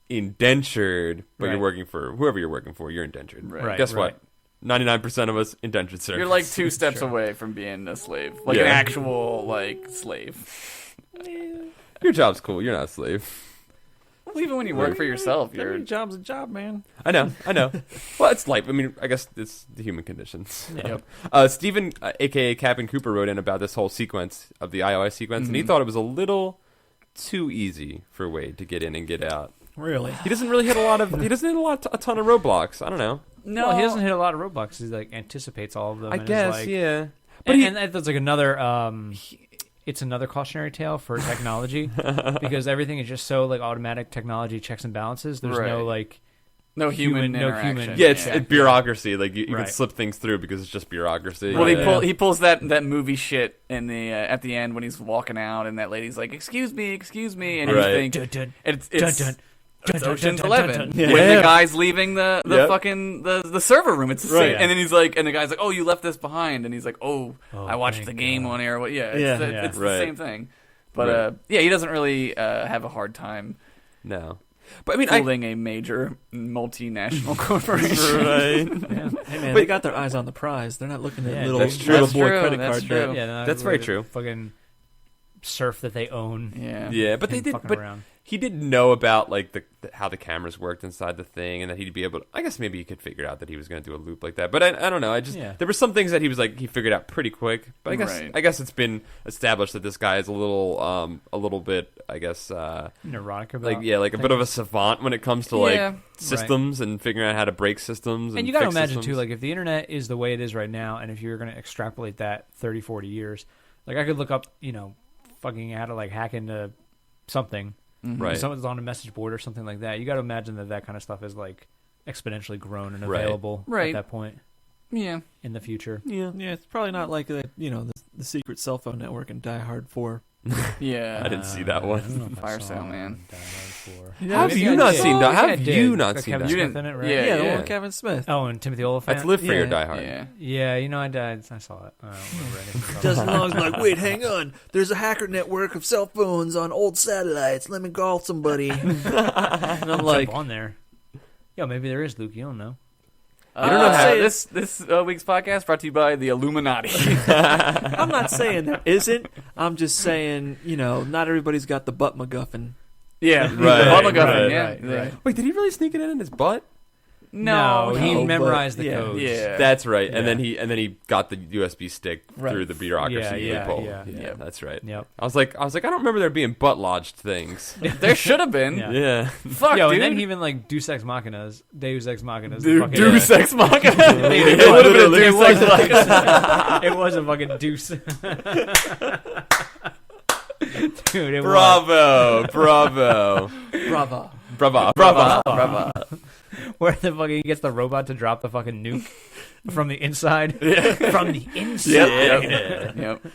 indentured, but Right. you're working for whoever you're working for. You're indentured. Right. Guess right. what? 99% of us indentured servants. You're like 2 steps Sure. away from being a slave, like Yeah. an actual like slave. Your job's cool. You're not a slave. Well, even when you work for yourself, you're Every job's a job, man. I know. Well, it's life. I mean, I guess it's the human conditions. Yep. Stephen, a.k.a. Captain Cooper, wrote in about this whole sequence of the iOS sequence, and he thought it was a little too easy for Wade to get in and get out. Really? He doesn't really hit a lot of. He doesn't hit a ton of roadblocks. I don't know. No, he doesn't hit a lot of roadblocks. He like anticipates all of them. I and is guess, like, yeah. But and that's like another. It's another cautionary tale for technology because everything is just so like automatic technology checks and balances. There's no Right. like no human no interaction. human- Yeah, it's bureaucracy. Like you can Right. slip things through because it's just bureaucracy. Well, Yeah. he pulls that movie shit in the at the end when he's walking out, and that lady's like, "Excuse me," and Right. you think it's Ocean's dun, dun, 11 dun, dun. when Yeah. the guy's leaving the Yep. fucking the server room. It's the Right. same, and then he's like, and the guy's like, "Oh, you left this behind," and he's like, "Oh, I watched thank the game God. on air." What? Yeah, Yeah. it's Right. the same thing. But Right. yeah, he doesn't really have a hard time No, but I mean, fooling a major multinational corporation. right. Yeah. Hey man, But- they got their eyes on the prize. They're not looking at Yeah, little that's true. little That's boy true, credit that's card true. debt. Yeah, no, That's very true. Fucking surf that they own. Yeah. Yeah, but they and did. fucking But around. he didn't know about like how the cameras worked inside the thing, and that he'd be able to. I guess maybe he could figure out that he was going to do a loop like that. But I don't know. There were some things that he was like he figured out pretty quick. But Right. I guess it's been established that this guy is a little bit. I guess Neurotic about like a bit of a savant when it comes to like Yeah. systems and figuring out how to break systems. And you got to fix imagine systems. too, like if the internet is the way it is right now, and if you're going to extrapolate that 30, 40 years, like I could look up, fucking how to like hack into something. Right. Someone's on a message board or something like that. You got to imagine that kind of stuff is like exponentially grown and Right. available Right. at that point Yeah. in the future. Yeah, it's probably not like the the secret cell phone network in Die Hard 4. Yeah. I didn't see that one. I don't know if I Fire saw Sale Man. Die Hard 4. How have Maybe you I not did. seen that? How Maybe I have did. you not Got seen Kevin that? You Smith didn't- in it, right? yeah, Yeah, the yeah. one with Kevin Smith. Oh, and Timothy Olyphant. That's Live Free or Yeah. Die Hard. Yeah. Yeah, I saw it. I don't remember anything. about Just it. as long as like, wait, hang on. There's a hacker network of cell phones on old satellites. Let me call somebody. And I'm like, Jump on there. Yo, maybe there is, Luke. You don't know. You don't know how- this week's podcast brought to you by the Illuminati. I'm not saying there isn't. I'm just saying, not everybody's got the butt MacGuffin. Yeah, Right, Bob McGuffin, right, yeah. right, Yeah. right. Wait, did he really sneak it in his butt? No, he no, memorized but- the yeah. codes. Yeah. That's right. Yeah. And then he got the USB stick Right. through the bureaucracy Yeah, loophole. yeah. That's right. Yep. I was like, I don't remember there being butt lodged things. There should have been. Yeah. Yeah. Fuck, Yo, dude. and then even like Deus Ex Machinas. Dude, fucking- Deus Ex Machina. It It would have been a it Deus was. Ex Machina. It was a fucking deuce. Dude, it Bravo. Bravo. Brava. Bravo. Brava. Bravo. Brava. was. Where the fucking gets the robot to drop the fucking nuke from the inside. From the inside. Yep.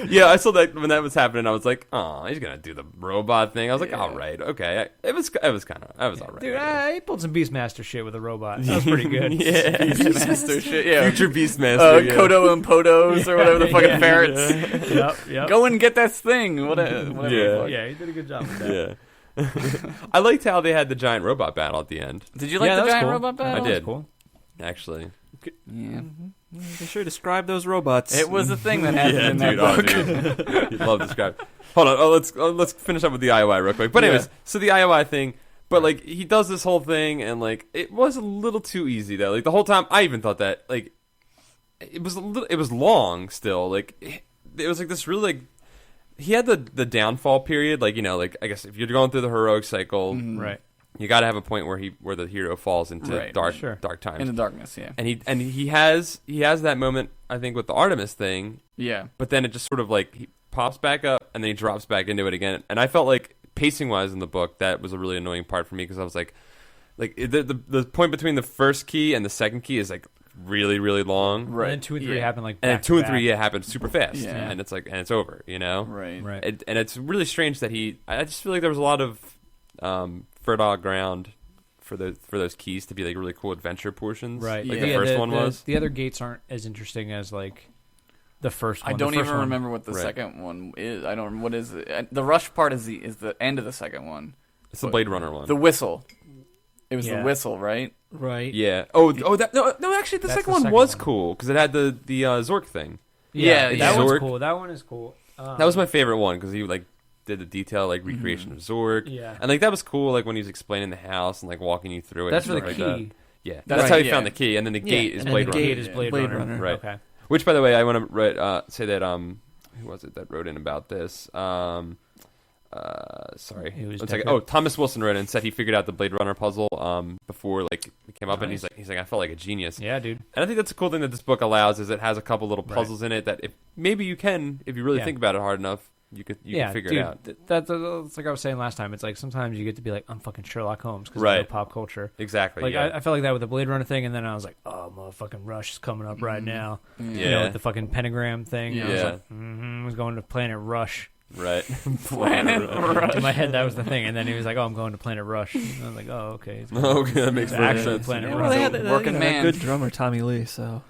Yeah, I saw that when that was happening. I was like, oh, he's gonna do the robot thing. I was like, Yeah. all right, okay. It was all right. Dude, he pulled some Beastmaster shit with a robot. That was pretty good. yeah. Beastmaster shit. Yeah. Future Beastmaster. Yeah. Kodo and Podos or whatever the fucking Yeah. ferrets. Yep. Go and get that thing. Whatever. Yeah. the fuck. Yeah, he did a good job with that. Yeah. I liked how they had the giant robot battle at the end. Did you like Yeah, the that was giant cool. robot That battle? I was did. cool. Actually. Yeah. They sure describe those robots. It was a thing that happened in that book. You'd love to describe. Hold on. Let's finish up with the IOI real quick. But anyways, Yeah. so the IOI thing. But like he does this whole thing, and like it was a little too easy though. Like the whole time, I even thought that like it was long still. Like it was like this really like he had the downfall period. Like, like I guess if you're going through the heroic cycle, Right. you got to have a point where the hero falls into dark times. In the darkness, yeah. And he has that moment, I think, with the Artemis thing. Yeah. But then it just sort of like he pops back up and then he drops back into it again. And I felt like pacing wise in the book, that was a really annoying part for me because I was like the point between the first key and the second key is like really, really long. Right. And then 2 and 3 happen like and back then 2 and to 3 back. happen super fast. Yeah. And it's like it's over. Right. And it's really strange that I just feel like there was a lot of fertile ground for those keys to be like really cool adventure portions. Right. Like the first one was. The other gates aren't as interesting as like the first one. I don't even remember what the second one is. I don't. What is it? The rush part is the end of the second one. It's the Blade Runner one. The whistle. It was the whistle, right? Right. Yeah. Oh. No. Actually, the second one was cool because it had the Zork thing. Yeah, that one's Zork. cool. That one is cool. That was my favorite one because he like did the detail like recreation of Zork. Yeah. And like that was cool. Like when he was explaining the house and like walking you through it. That's and for the stuff like key. that. Yeah. That's how he found the key, and then the gate is and Blade the Runner. gate is Blade Runner. Right. Okay. Which, by the way, I want to say that who was it that wrote in about this? Sorry. It was one second. Oh, Thomas Wilson wrote in and said he figured out the Blade Runner puzzle before like it came up, and he's like I felt like a genius. Yeah, dude. And I think that's a cool thing that this book allows is it has a couple little puzzles in it that if you really think about it hard enough, you can figure it out. That's like I was saying last time. It's like sometimes you get to be like, I'm fucking Sherlock Holmes because Right. of pop culture. Exactly. Like yeah. I felt like that with the Blade Runner thing, and then I was like, oh, motherfucking Rush is coming up right now. Yeah. With the fucking pentagram thing. Yeah. I was like, I was going to Planet Rush. Right. Planet Rush. In my head, that was the thing, and then he was like, "Oh, I'm going to Planet Rush." And I was like, "Oh, okay." It's Okay, that makes it's perfect actually sense. Planet Well, Rush. they had that, Working man. good drummer Tommy Lee, so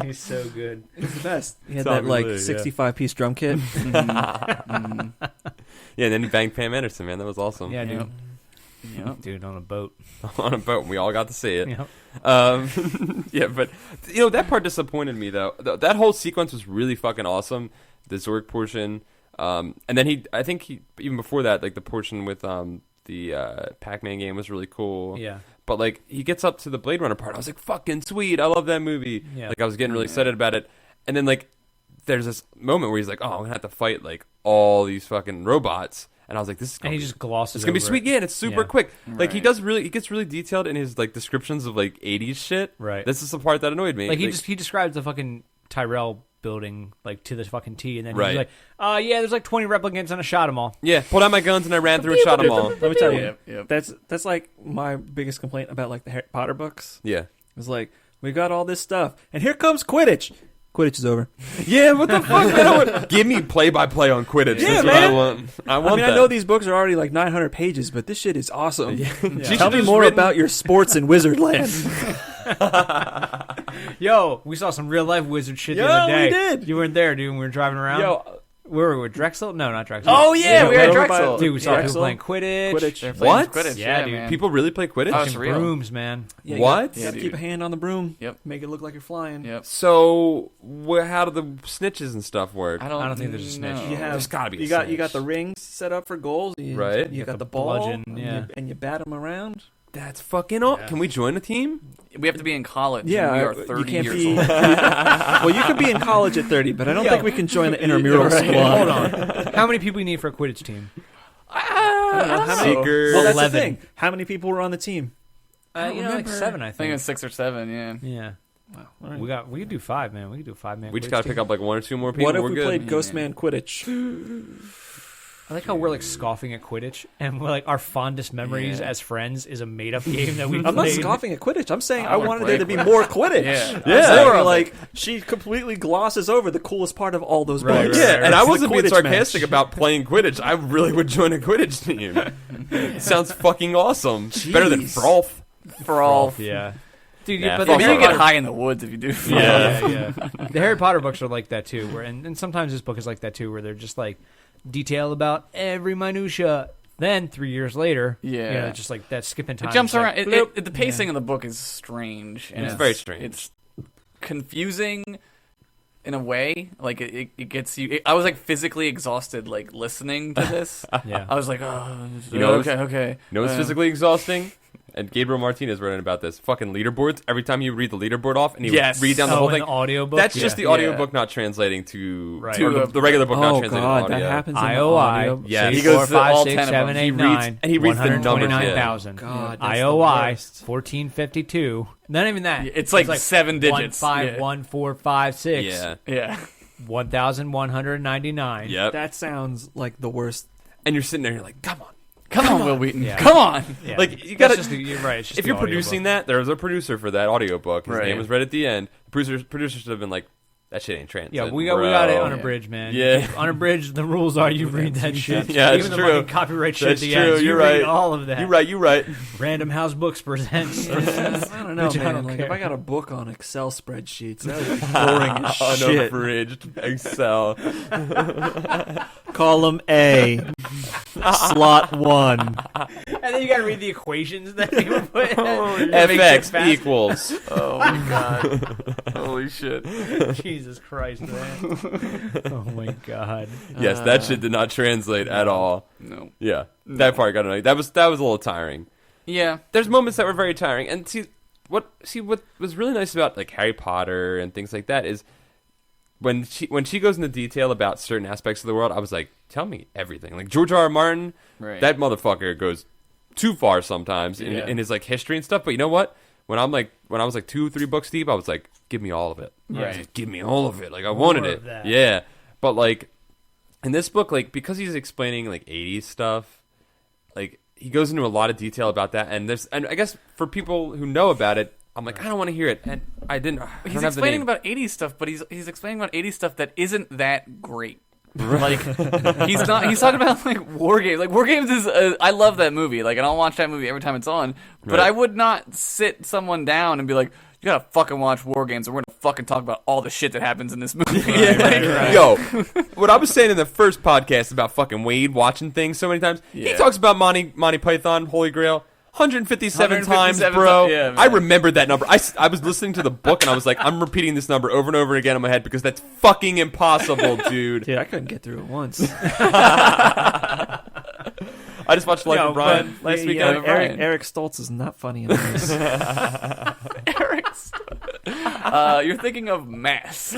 He's so good. he's the best. He had Tommy that like Lee, 65-piece drum kit. Yeah, and then he banged Pam Anderson, man. That was awesome. Yeah, dude. Yep. Dude, on a boat. On a boat, and we all got to see it. Yep. Yeah, but that part disappointed me though. That whole sequence was really fucking awesome. The Zork portion, and then I think even before that, like the portion with the Pac-Man game was really cool. Yeah. But like he gets up to the Blade Runner part, I was like, fucking sweet. I love that movie. Yeah. Like I was getting really excited about it, and then like there's this moment where he's like, oh, I'm gonna have to fight like all these fucking robots. And I was like, "This is gonna And he just glosses. it's gonna be over sweet." it. Yeah, and it's super Yeah. quick. Like he Right. gets really detailed in his like descriptions of like '80s shit. Right. This is the part that annoyed me. Like he describes the fucking Tyrell building like to the fucking T, and then Right. he's like, yeah, there's like 20 replicants, and I shot them all. yeah, pulled out my guns and I ran through and shot them all. Let me tell you, Yep. that's like my biggest complaint about like the Harry Potter books. Yeah, It's like we got all this stuff, and here comes Quidditch. Quidditch is over. yeah. What the fuck? Give me play-by-play on Quidditch. Yeah, That's what man. I want. I want I that. know these books are already like 900 pages, but this shit is awesome. She Tell should've me just more written- about your sports in Wizardland. Yo, we saw some real life wizard shit the Yo, other day. we did. You weren't there, dude. When we were driving around. Yo, where were we? With Drexel? No, not Drexel. Oh yeah, we were at over by- Drexel. Dude, we saw Drexel. people playing Quidditch. Quidditch. They're playing What? Quidditch, Yeah, dude. man. People really play Quidditch. Oh, it's Fucking real. brooms, man. Yeah, What? You gotta keep a hand on the broom. Yep. Make it look like you're flying. Yep. So, how do the snitches and stuff work? I don't think there's a snitch. know. You have There's gotta be a you got snitch. the rings set up for goals. Right. You got the the ball. bludgeon, yeah. And you bat them around. That's fucking awesome. Can we join a team? We have to be in college. Yeah, and we are you 30 can't years be. old. Well, you could be in college at 30, but I don't think we can join the intramural Right. squad. Hold on. How many people you need for a Quidditch team? I don't know. How many? Seeker. Well, that's 11. the thing. How many people were on the team? Like remember. 7, I I think think. it's 6 or 7. Yeah. Yeah. All right. We could do 5, man. We could do a 5-man. We just Quidditch gotta team. pick up like one or two more people. What if We're we good. played Ghostman Quidditch? I like how we're like scoffing at Quidditch, and we're like our fondest memories Yeah. as friends is a made-up game that we I'm not played. scoffing at Quidditch. I'm saying I I wanna wanted play there to be Quidditch. more Quidditch. Yeah. I'm Yeah. saying, More of like she completely glosses over the coolest part of all those Right, books. right, Yeah, right. and I It's the wasn't being Quidditch sarcastic match. about playing Quidditch. I really would join a Quidditch team. It sounds fucking awesome. Better than Jeez. Frolf. For all. Yeah. Dude, Nah, but fuck the Maybe Harry you get Potter, high in the woods if you do. yeah. The Harry Potter books are like that too, where and sometimes this book is like that too, where they're just like detailed about every minutia. Then 3 years later, Yeah. just like that skipping time. It jumps It's like, around. bloop. The pacing of the book is strange. And It's very strange. It's confusing in a way. Like it gets you. I was like physically exhausted, like listening to this. Yeah. I was like, oh, You know, okay. You know what's physically exhausting? And Gabriel Martinez wrote in about this. Fucking leaderboards. Every time you read the leaderboard off and you Yes. read down the whole in thing. the audiobook? That's Yeah. just the audiobook not translating to, Right. or the regular book not Oh translating God, to audio. that happens in the IOI. audio. Yeah, he goes through all 10 of them. 7, He 8, reads- 9, and he reads the numbers, yeah. 129,000. God, that's the IOI worst. 1452. Not even that. It's like 7 digits. 151456. Yeah. Yeah. 1199. Yep. That sounds like the worst. And you're sitting there and you're like, come on. Come on, Will Wheaton. Yeah. Come on. Yeah. Like, you That's gotta- just you're right. It's just If the you're audiobook. producing that, there was a producer for that audiobook. His Right. name was right at the end. The producer should have been like, that shit ain't translated. Yeah, we got it bro. unabridged, man. Yeah. Unabridged. The rules are you read that shit. Yeah, Even it's the true. fucking copyright shit That's at the true, end. You you're read right. all of that. You right. Random House Books presents. I don't know, Bitch, I man. don't Like care. if I got a book on Excel spreadsheets, that would be boring as shit. Unabridged Excel. Column A, slot 1. And then you gotta read the equations that people put. FX equals. Oh my god. Holy shit. Jesus Christ, man. Oh my God. Yes, that shit did not translate at all. No. Yeah, that part got annoying. That was a little tiring. Yeah. There's moments that were very tiring, and what was really nice about like Harry Potter and things like that is when she goes into detail about certain aspects of the world. I was like, tell me everything. Like George R. R. Martin, Right. that motherfucker goes too far sometimes Yeah. in his like history and stuff. But you know what? When I was like 2-3 books deep, I was like, give me all of it. Right. Just give me all of it. Like I wanted More it. of that. Yeah. But like in this book, like because he's explaining like 80s stuff, like he goes into a lot of detail about that. And I guess for people who know about it, I'm like, I don't want to hear it. And I didn't. I don't He's have the explaining name. about 80s stuff, but he's explaining about 80s stuff that isn't that great. Like he's talking about like War Games. Like War Games is I love that movie. Like and I'll watch that movie every time it's on. But Right. I would not sit someone down and be like, you gotta fucking watch War Games, or we're gonna fucking talk about all the shit that happens in this movie. Yeah. Yo, what I was saying in the first podcast about fucking Wade watching things so many times, he Yeah. talks about Monty Python, Holy Grail, 157 times, 157 bro. times, yeah, man. I remembered that number. I was listening to the book and I was like, I'm repeating this number over and over again in my head because that's fucking impossible, dude. Dude, I couldn't get through it once. I just watched Life of Brian Like, last weekend. yeah, Life of Brian. Eric Stoltz is not funny in this. Eric's. You're thinking of Mask.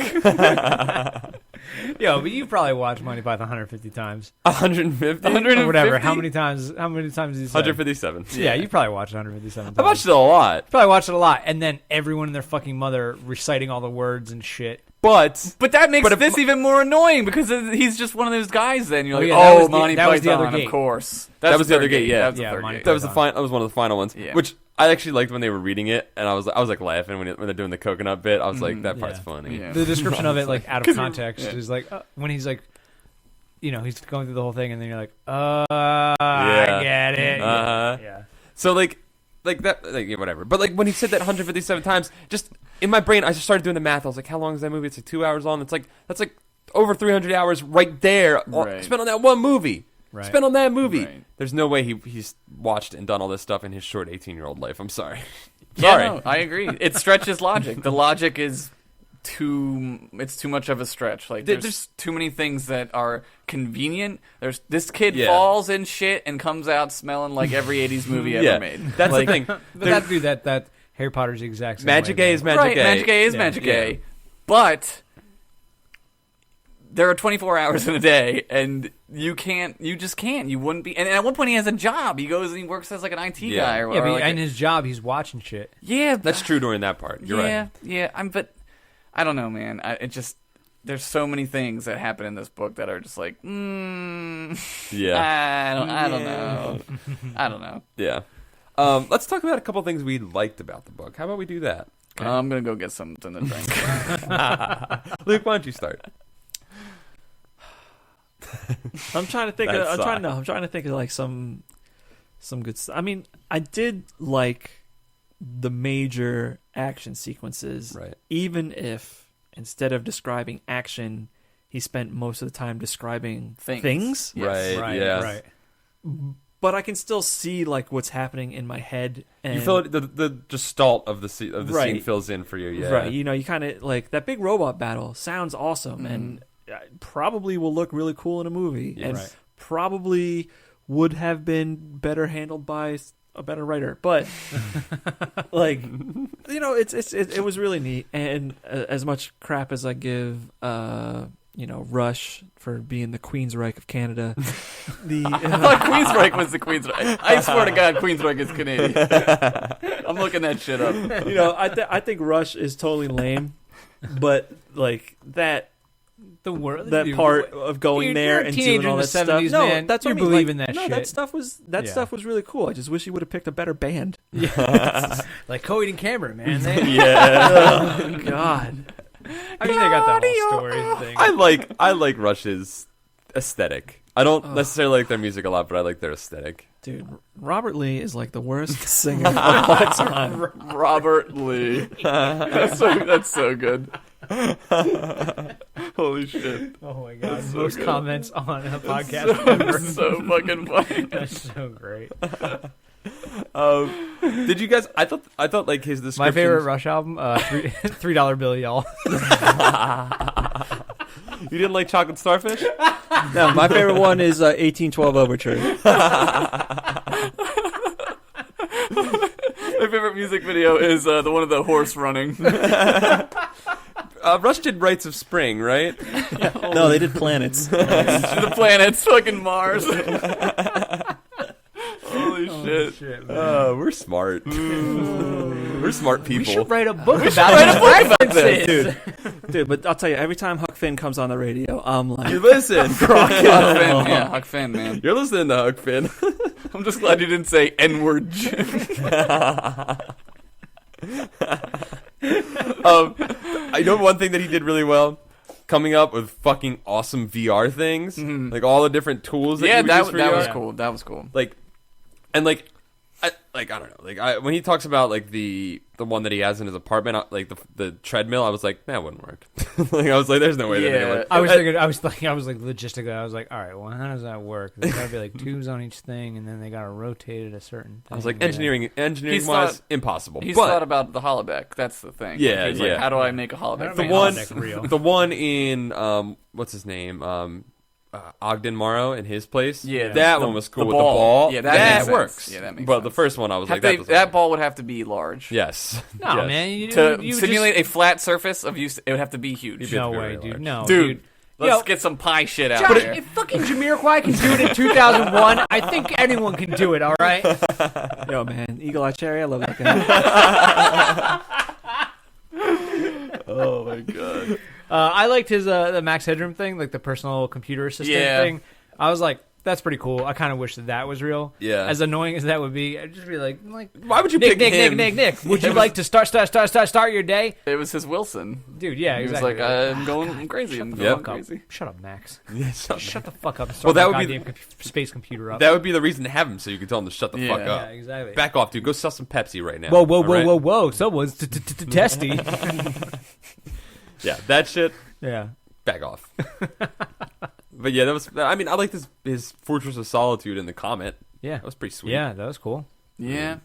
Yo, but you probably watched Monty Python 150 times. 150? Or whatever. How 150? many times? How many times did you say? 157. Yeah, you probably watched it 157 times. I watched it a lot, Probably watched it a lot, and then everyone and their fucking mother reciting all the words and shit. but But that makes But if- this even more annoying because he's just one of those guys. Then you're Oh, like, yeah, that was the- Monty that was the Python, other gate. of course. That was the third other gate, yeah. That was the Yeah, third Monty gate. that was Python. that was one of the final ones, Yeah. which I actually liked when they were reading it, and I was like laughing when they're doing the coconut bit. I was like, that part's Yeah. funny. Yeah. The description of it, like out of context, yeah. is like when he's like, he's going through the whole thing, and then you're like, Yeah. I get it. Uh-huh. Yeah. So like that, like yeah, whatever. But like when he said that 157 times, just in my brain, I just started doing the math. I was like, how long is that movie? It's like 2 hours long. That's like over 300 hours right there Right. spent on that one movie. Right. Spent on that movie. Right. There's no way he's watched and done all this stuff in his short 18-year-old life. I'm sorry. Yeah, Sorry. no, I agree. It stretches logic. The logic is too much of a stretch. Like there's too many things that are convenient. There's this kid Yeah. falls in shit and comes out smelling like every 80s movie ever Yeah. made. That's Like, the thing. But that Harry Potter's the exact same Magic way, A man. is Magic right, A. Magic A is Yeah. Magic Yeah. A. But there are 24 hours in a day, and you just can't. You wouldn't be. And at one point, he has a job. He goes and he works as like an IT Yeah. guy, or, Yeah, or but like in his job, he's watching shit. yeah, That's true during that part. You're yeah, right. yeah. But I don't know, man. There's so many things that happen in this book that are just like, Yeah. I don't know. I don't know. Yeah. Let's talk about a couple things we liked about the book. How about we do that? I'm gonna go get something to drink. Luke, why don't you start? I'm trying to think. That I'm trying to think of like some good stuff. I mean, I did like the major action sequences, Right. even if instead of describing action, he spent most of the time describing things. Yes. Right. Yeah. Right. But I can still see like what's happening in my head. And, You feel it, the gestalt of the scene Right. fills in for you. Yeah. right? You know, you kind of like that big robot battle sounds awesome, and probably will look really cool in a movie, Yeah. and Right. probably would have been better handled by a better writer, but like, it was really neat. And as much crap as I give, Rush for being the Queensryche of Canada, I thought Queensryche was the Queensryche. I swear to God, Queensryche is Canadian. I'm looking that shit up. I think Rush is totally lame, but like that part of going there and doing all that stuff. Man, that's what you I mean. believe in that shit. That stuff was really cool. I just wish he would have picked a better band. Yeah. Like Coheed and Cambria, man. Yeah. Oh, God. I mean, they got the whole story thing. I like Rush's aesthetic. I don't necessarily like their music a lot, but I like their aesthetic. Dude, Robert Lee is like the worst singer of all time. Robert Lee. That's so good. Holy shit. Oh my God. So Most good. comments on a podcast ever. So fucking funny. That's so great. Did you guys? I thought like his description. My favorite Rush album, $3 Bill, y'all. You didn't like Chocolate Starfish? No, my favorite one is 1812 Overture. My favorite music video is the one of the horse running. Rush did Rites of Spring, right? No, they did Planets. The planets, fucking Mars. Holy shit. We're smart. We're smart people. We should write a book about references. Dude, but I'll tell you, every time Huck Finn comes on the radio, I'm like, You listen. Huck Finn, yeah, Huck Finn, man. You're listening to Huck Finn. I'm just glad you didn't say N-word. I know one thing that he did really well. Coming up with fucking awesome VR things, like all the different tools. That Yeah, you would use for that VR. was cool. That was cool. I don't know. When he talks about like the one that he has in his apartment, like the treadmill, I was like, that wouldn't work. I was like, there's no way that it would. I was like logistically, I was like, all right, well, how does that work? There's gotta be like tubes on each thing, and then they gotta rotate it a certain thing. I was like, engineering He's wise, thought- impossible. He's but thought about the holodeck. That's the thing. Yeah, He's yeah. like, how do I make a holodeck? The one, holodeck real. the one in what's his name, Ogden Morrow in his place. Yeah, that the- one was cool the with ball. the ball. Yeah, that makes sense. works. Yeah, that makes But the sense. first one, I was like, that doesn't that work. ball would have to be large. Yes. No, Yes. man. To simulate a flat surface of use, it would have to be huge. be No very way, dude. large. No, Dude, let's Yo, get some pie shit out Josh, there. if fucking Jamiroquai can do it in 2001, I think anyone can do it. All right. yo, man, Eagle Eye Cherry, I love that guy. Oh my god. I liked his the Max Headroom thing, like the personal computer assistant thing. I was like, that's pretty cool. I kind of wish that was real. Yeah. As annoying as that would be, I'd just be like, Why would you Nick, pick him? Nick, would you like to start your day? It was his Wilson. Dude, yeah, He exactly. was like, I'm going crazy. I'm Yep. going Fuck up. crazy. Shut up, Max. Yeah, Shut the fuck up and Well, start that my would be goddamn space computer up. That would be the reason to have him, so you could tell him to shut the fuck Yeah. up. Yeah, exactly. Back off, dude. Go sell some Pepsi right now. Whoa, all right? whoa. Someone's testy. Yeah, that shit. Yeah. Back off. But yeah, that was. I mean, I liked his Fortress of Solitude in the Comet. Yeah. That was pretty sweet. Yeah, that was cool. Yeah.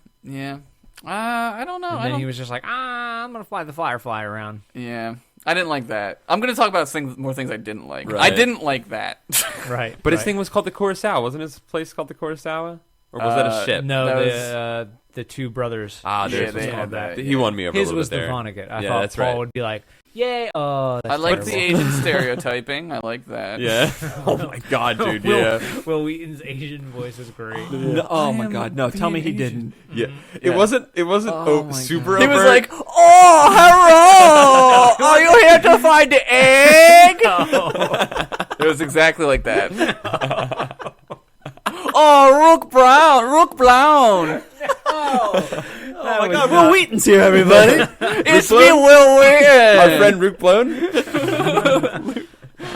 I don't know. And then he was just like, I'm going to fly the Firefly around. Yeah. I didn't like that. I'm going to talk about more things I didn't like. Right. I didn't like that. Right. But his thing was called the Kurosawa. Wasn't his place called the Kurosawa? Or was that a ship? No, That the two brothers. Ah, Yeah, there's they what's had called that, He yeah. won me over His a little was bit the there. Vonnegut. I Yeah, thought that's Paul right. would be like, yay, oh, that's I like the terrible. Asian stereotyping. I like that. Yeah. Oh my god, dude. Will, Yeah. Will Wheaton's Asian voice is great. No, oh my god, no! Tell me he didn't. Yeah. It wasn't. It wasn't Oh my super. God. He was overt. like, "Oh, hello! Are you here to find the egg?" It was exactly like that. Oh, Rook Brown. Oh my god, Will Wheaton's here, everybody! It's me, Will Wheaton. Our friend Rook Blown.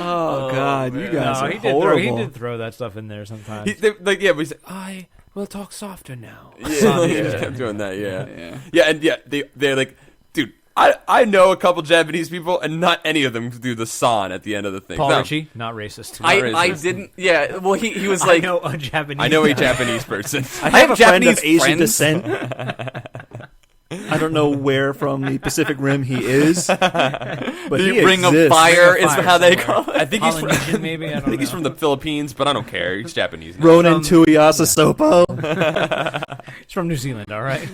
Oh god, you guys No, are he did horrible. throw that stuff in there sometimes. But he's like, I will talk softer now. Yeah. He just kept doing that. Yeah. Yeah. Yeah, and yeah, they're like, dude, I know a couple Japanese people, and not any of them do the san at the end of the thing. Paul No. Ritchie, not racist. Not I racist. didn't. Yeah. Well, he was like, I know a Japanese. I know a guy. Japanese person. I have a friend of Japanese Asian friends. descent. I don't know where from the Pacific Rim he is, but The he Ring of exists. Fire Ring of is Fire how they somewhere. call it. I think he's from, Polynesian, maybe. I don't I think he's know. from the Philippines, but I don't care. He's Japanese. Now. Ronan Tuiasa Sopo. He's from New Zealand. All right.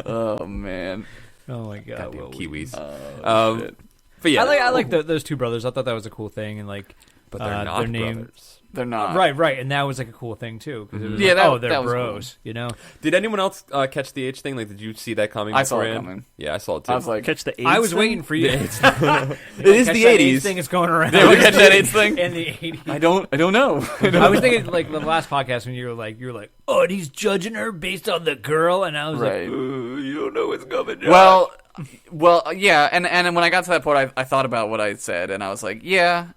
Oh man. Oh my god. Goddamn Well, Kiwis. Oh, shit. But yeah, I like those two brothers. I thought that was a cool thing, and like, but they're not their name. brothers. They're not. Right, and that was like a cool thing too. 'Cause it was Yeah, like, that they're was bros. You know, Did anyone else catch the H thing? Like, did you see that coming? I saw it beforehand? coming. Yeah, I saw it too. I was like, Catch the AIDS I was thing? waiting for you. it is Catch the that 80s. AIDS thing is going around. Did we catch that AIDS thing? in the 80s. I don't know. I was thinking like the last podcast when you were like, oh, and he's judging her based on the girl, and I was Right. you don't know what's coming. Well, yeah, and when I got to that point, I thought about what I said, and I was like, yeah,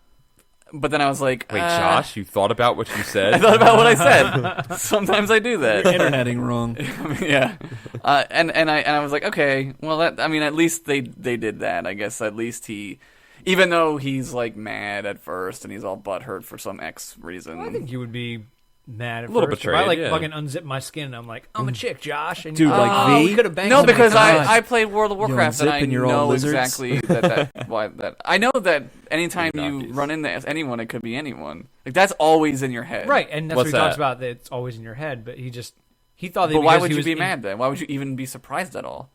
but then I was like, wait, Josh, you thought about what you said? I thought about what I said. Sometimes I do that. Interneting wrong. Yeah, and I was like, okay, well, at least they did that. I guess at least he, even though he's like mad at first and he's all butthurt for some X reason. I think you would be mad at A little first. betrayed, If I like yeah. fucking unzip my skin and I'm like, I'm a chick, Josh. And Dude, you're like oh, V? we could have banged No, somebody because tonight. I played World of Warcraft and I unzipping your own know lizards? exactly that I know that anytime you Nazis. run into anyone, it could be anyone. Like that's always in your head, Right, and that's What's what he talks that? about, that it's always in your head, but he thought that But why because would he you was be in- mad then? Why would you even be surprised at all?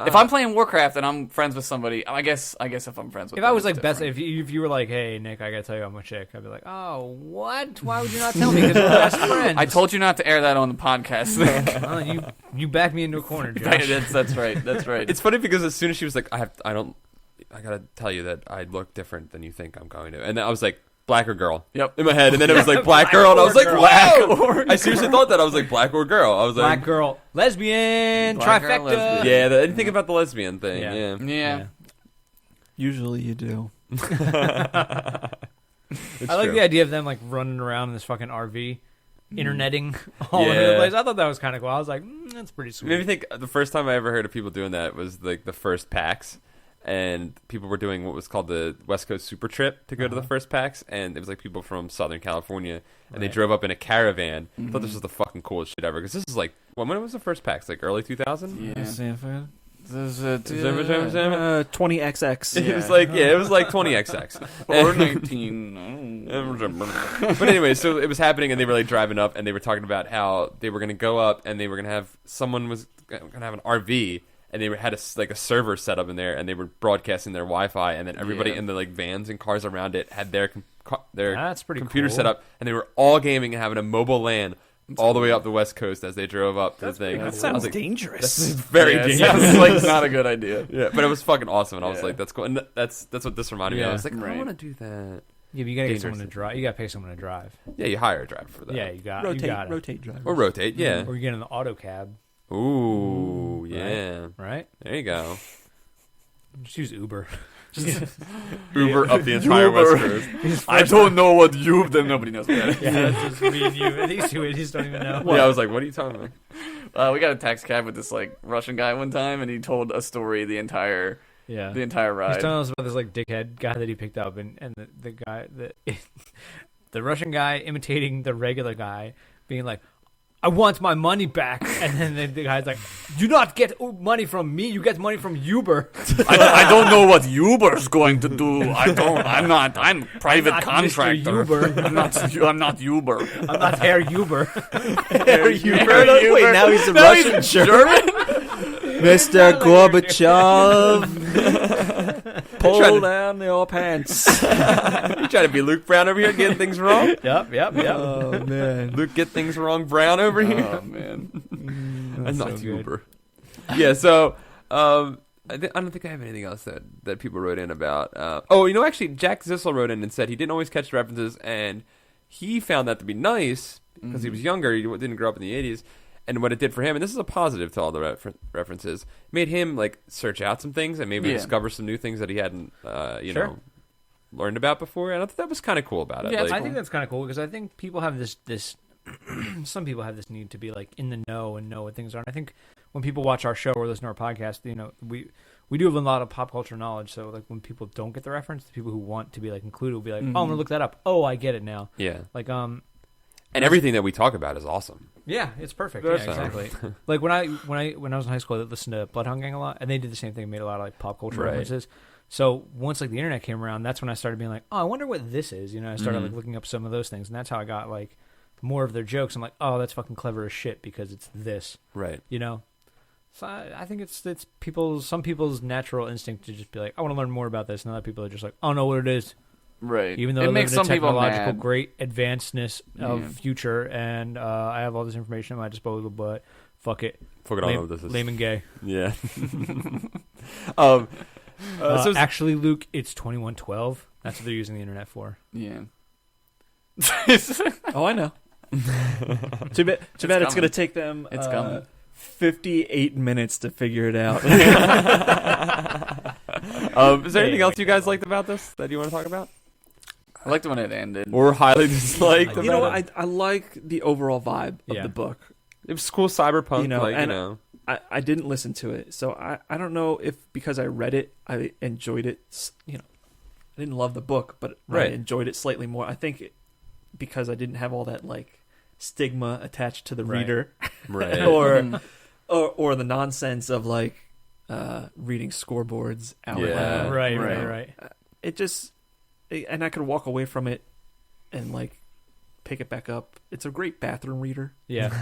If I'm playing Warcraft and I'm friends with somebody, I guess if I'm friends with If them, I was it's like best, different. if you were like, hey Nick, I gotta tell you I'm a chick, I'd be like, oh what? Why would you not tell me? Because we're best friends. I told you not to air that on the podcast. Well, you backed me into a corner, Josh. That's right. That's right. It's funny because as soon as she was like, I gotta tell you that I look different than you think I'm going to, and then I was like, black or girl? Yep. In my head, and then it was like black girl, and I was like, girl. whoa! I seriously thought that I was like black or girl. I was Black like, girl, lesbian, Black girl, trifecta. lesbian. yeah, I didn't think about the lesbian thing. Yeah. Yeah, yeah. Usually you do. I like the idea of them like running around in this fucking RV, interneting all over the Yeah. place. I thought that was kind of cool. I was like, that's pretty sweet. Made me think the first time I ever heard of people doing that was like the first PAX, and people were doing what was called the West Coast Super Trip to go to the first PAX, and it was like people from Southern California, and they Right. drove up in a caravan. I thought this was the fucking coolest shit ever, because this is like, when was the first PAX? Like early 2000? Yeah. Sanford. There's 20XX. It was like, it was like 20XX. or 19. But anyway, so it was happening, and they were like driving up, and they were talking about how they were going to go up, and they were going to have someone was going to have an RV, and they had a server set up in there, and they were broadcasting their Wi-Fi, and then everybody Yeah. in the like vans and cars around it had their That's pretty computer cool. set up, and they were all gaming and having a mobile LAN all the way up the West Coast as they drove up to the thing. That I was sounds like, dangerous. this is very Yeah, it dangerous. sounds like not a good idea. Yeah, but it was fucking awesome, and I was Yeah. like, "That's cool." And that's what this reminded me of. I Yeah. was like, I Right. want to do that. Yeah, but you gotta get Dangerous. someone to drive. You gotta pay someone to drive. Yeah, you hire a driver for that. Yeah, you got rotate driver. or rotate. Yeah. Or you get in the auto cab, Ooh, yeah. right? There you go. Just use Uber. Uber up the entire Uber. West Coast. I don't know what you. Then nobody knows what that is. Yeah, that's just me and you. These two idiots don't even know. Yeah, I was like, "What are you talking about?" We got a taxi cab with this like Russian guy one time, and he told a story the entire Yeah. ride. He's telling us about this like dickhead guy that he picked up, and the guy the Russian guy imitating the regular guy, being like, "I want my money back," and then the guy's like, "You not get money from me, you get money from Uber." I don't know what Uber's going to do. I'm private not Mr. contractor. Uber. I'm not Uber. I'm not Herr Uber. Wait, now he's a Russian German? Mr. Gorbachev, pull down your pants. You trying to be Luke Brown over here, getting things wrong? Yep. Oh, man. Luke, get things wrong, Brown over here. Oh man. I'm not so good. Uber. Yeah, so I don't think I have anything else that people wrote in about. Actually, Jack Zissel wrote in and said he didn't always catch the references, and he found that to be nice because he was younger. He didn't grow up in the 80s. And what it did for him, and this is a positive to all the references, made him like search out some things and maybe discover some new things that he hadn't, learned about before. And I thought that was kind of cool about it. Yeah, like, I think that's kind of cool because I think people have this some people have this need to be like in the know and know what things are. And I think when people watch our show or listen to our podcast, we do have a lot of pop culture knowledge. So like when people don't get the reference, the people who want to be like included will be like, "Oh, I'm gonna look that up. Oh, I get it now." yeah. Like And everything that we talk about is awesome. Yeah, it's perfect. That's Yeah, exactly. Like when I was in high school, I listened to Bloodhound Gang a lot, and they did the same thing. Made a lot of like pop culture references. So once like the internet came around, that's when I started being like, oh, I wonder what this is. I started like looking up some of those things, and that's how I got like more of their jokes. I'm like, oh, that's fucking clever as shit because it's this. Right. So I think it's some people's natural instinct to just be like, I want to learn more about this, and other people are just like, I don't know what it is. Right. Even though it I makes live in some a people technological mad. great advancedness of future, and I have all this information at my disposal, but fuck it. Fuck it, I don't know what this is. Lame and gay. Yeah. Actually, Luke, it's 2112. That's what they're using the internet for. Yeah. Oh, I know. Too bad it's going to take them It's coming. 58 minutes to figure it out. Is there anything else you guys liked about this that you want to talk about? I liked when it ended. Or highly disliked? You know what? I like the overall vibe of the book. It was cool cyberpunk, I didn't listen to it, so I don't know if because I read it, I enjoyed it. I didn't love the book, but I enjoyed it slightly more. I think because I didn't have all that like stigma attached to the reader, right? or the nonsense of like reading scoreboards out loud. Right. It just, and I could walk away from it and like pick it back up. It's a great bathroom reader. Yeah.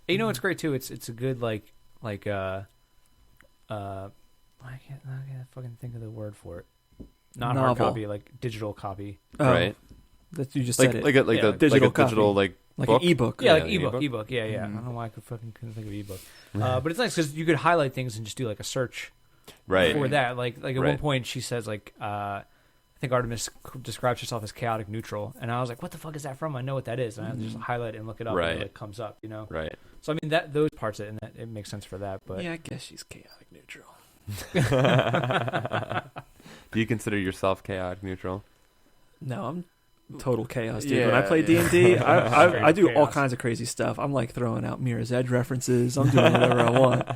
It's great too. It's a good I can't fucking think of the word for it. Not hard Novel. copy, like digital copy. Right. That you just said it. Like a digital digital like book? an ebook. Yeah, like ebook. Yeah. I don't know why I couldn't think of ebook. But it's nice because you could highlight things and just do like a search for that. Like at one point she says like I think Artemis describes herself as chaotic neutral, and I was like, what the fuck is that from? I know what that is, and I just highlight it and look it up, and it comes up, Right. So I mean those parts of it, and that it makes sense for that. But Yeah, I guess she's chaotic neutral. Do you consider yourself chaotic neutral? No, I'm total chaos, dude. Yeah, when I play yeah. D&D, I do all Chaos. kinds of crazy stuff. I'm like throwing out Mirror's Edge references. I'm doing whatever I want.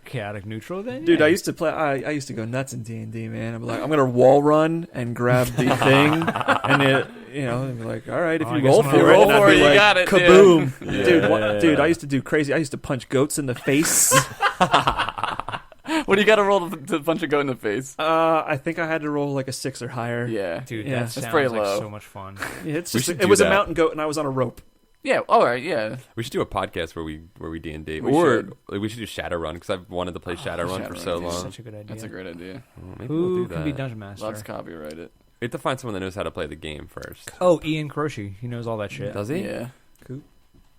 chaotic neutral, then, Dude, yeah. I used to play. I used to go nuts in D&D, man. I'm like, I'm gonna wall run and grab the thing, and and be like, all right, if I you guess roll I'm for gonna it, roll and I'd for be it, you like, got it, kaboom, yeah. dude. Yeah. Dude, I used to do crazy. I used to punch goats in the face. What do you got to roll to punch a goat in the face? I think I had to roll like a 6 or higher. Yeah. Dude, Yeah. that That's sounds pretty like low. so much fun. Yeah, it's We just should it do was that. a mountain goat, and I was on a rope. Yeah. All right. Yeah. We should do a podcast where we D&D, We or should. like, we should do Shadowrun because I've wanted to play Shadowrun for Shadowrun, so dude. long. Such a good idea. That's a great idea. Well, maybe Who we'll do can be that. dungeon master? Let's copyright it. We have to find someone that knows how to play the game first. Oh, Ian Croce. He knows all that shit. Does he? Yeah. Cool.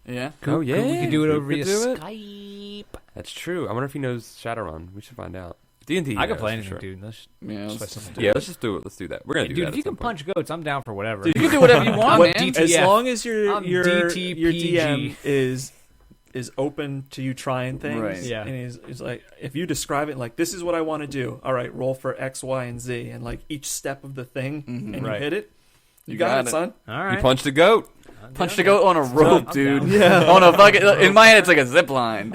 Yeah. Oh yeah, We could do it over we via could do it. Skype. That's true. I wonder if he knows Shadowrun. We should find out. D&D. I could knows play for anything, sure. dude. Let's Yeah. play Let's something. do Yeah, it. let's just do it. Let's do that. We're gonna do Dude, that. if you at some can point. punch goats, I'm down for whatever. You can do whatever you want, What man. DT As Yeah. long as your I'm your DTPG. DM is open to you trying things, Right. Yeah. and he's like, if you describe it like this is what I want to do, all right, roll for X, Y, and Z, and like each step of the thing, and you Right. hit it, you You got got it, it. son. All right. You punched a goat. Punch a goat on a rope, I'm dude. down. Yeah. On a fucking. In my head, it's like a zip line.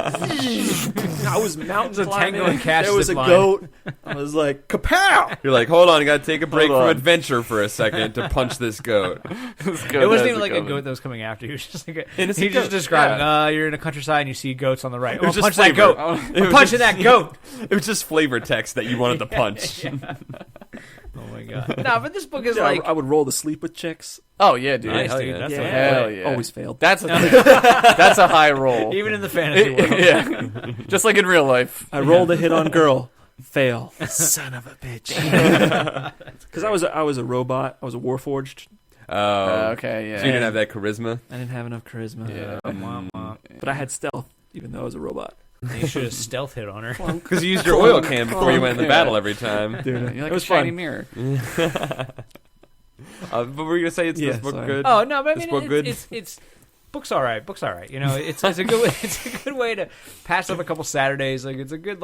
I was mountain It's a climbing. Tango and Cash There was zip a line. goat. I was like, kapow! You're like, hold on, I gotta take a break Hold from on. adventure for a second to punch this goat. This goat It wasn't has even like a coming. goat that was coming after you. It was just like Innocent he just goat. describing. Yeah. You're in a countryside and you see goats on the right. was Oh, just punch that flavor. goat. Oh, I'm punching that goat. It was just flavor text that you wanted to punch. Oh my god. No, but this book is Yeah, like. I would roll to sleep with chicks. Oh yeah, dude. Nice, hell dude. yeah. That's Yeah. like- Hell yeah. Always failed. That's a high roll. even in the fantasy world. Yeah. Just like in real life. I rolled a hit on girl. Fail. Son of a bitch. Because I was a robot. I was a warforged. Okay. Yeah. So you didn't have that charisma? I didn't have enough charisma. Yeah. Womp womp. But I had stealth, even though I was a robot. You should have stealth hit on her. Because you used your oil can before you went in the Yeah. battle every time. Dude, You're like it was a shiny fun. mirror. But were you gonna say it's Yeah, this book sorry. good? Oh no, but I This mean, book good? it's book's all right. Book's all right. You know, it's a good way, it's a good way to pass up a couple Saturdays. Like it's a good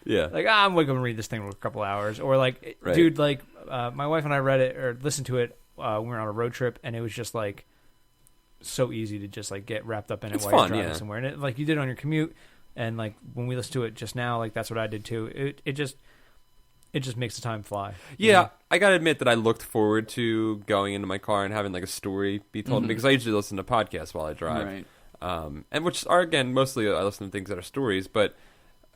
Yeah. I'm gonna go and read this thing for a couple hours, or like, Right. dude, like my wife and I read it or listened to it when we were on a road trip, and it was just like so easy to just like get wrapped up in it It's while fun, you're driving yeah. somewhere, and it, like you did on your commute, and like when we listened to it just now, like that's what I did too. It just it just makes the time fly. Yeah, I gotta admit that I looked forward to going into my car and having like a story be told to me, because I usually listen to podcasts while I drive, Right. and which are, again, mostly I listen to things that are stories, but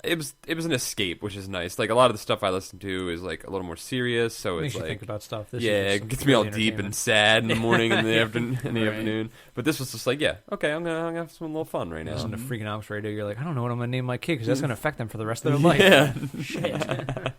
it was an escape, which is nice. Like a lot of the stuff I listen to is like a little more serious, so Makes it's you like think about stuff. This it gets me all deep and sad in the morning and the afternoon. But this was just like, okay, I'm gonna have some little fun right now. Listen to Freakonomics Radio. You're like, I don't know what I'm gonna name my kid because that's gonna affect them for the rest of their life. Yeah. Shit.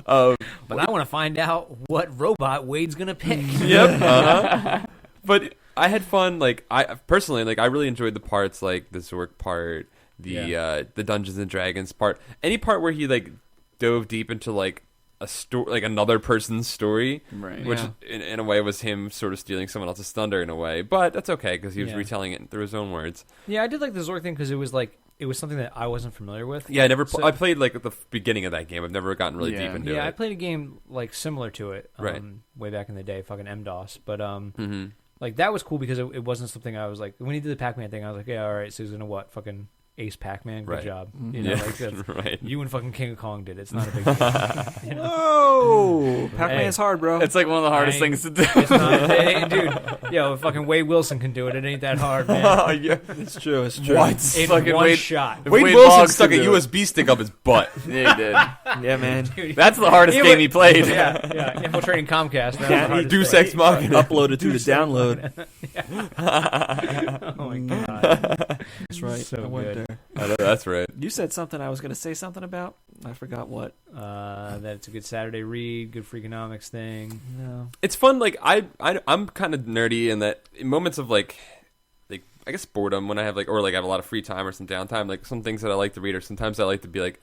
But I want to find out what robot Wade's gonna pick. Yep. But I had fun. Like I personally, like I really enjoyed the parts, like the Zork part, the Dungeons and Dragons part, any part where he like dove deep into like a story, like another person's story, Right. which in a way was him sort of stealing someone else's thunder in a way. But that's okay because he was retelling it through his own words. Yeah, I did like the Zork thing because it was something that I wasn't familiar with. Yeah, I played like at the beginning of that game. I've never gotten really deep into it. Yeah, I played a game like similar to it, Right. way back in the day, fucking MDOS. But like that was cool because it wasn't something I was like, when he did the Pac-Man thing, I was like, yeah, all right, so he's gonna fucking Ace Pac-Man, good job. You know, like that's, right. You and fucking King of Kong did it. It's not a big deal. You know? Whoa! Pac-Man's hard, bro. It's like one of the hardest things to do. It's not, dude. Yo, fucking Wade Wilson can do it. It ain't that hard, man. Yeah. It's true. It's true. What? In Fucking one Wade- shot. Wade Wade Wilson Boggs stuck a could do it. USB stick up his butt. Yeah, he did. Yeah, man. Dude, That's the hardest game he played. yeah. Infiltrating Comcast. That was the Can't hardest Deus thing. Ex Machina. Uploaded through the download. Oh my god. That's right. So I went good. there. I know, that's right. You said something I was going to say something about. I forgot what. That it's a good Saturday read, good Freakonomics thing. No. It's fun. Like I'm kind of nerdy in that in moments of like I guess boredom, when I have like, or like I have a lot of free time or some downtime, like some things that I like to read, or sometimes I like to be like,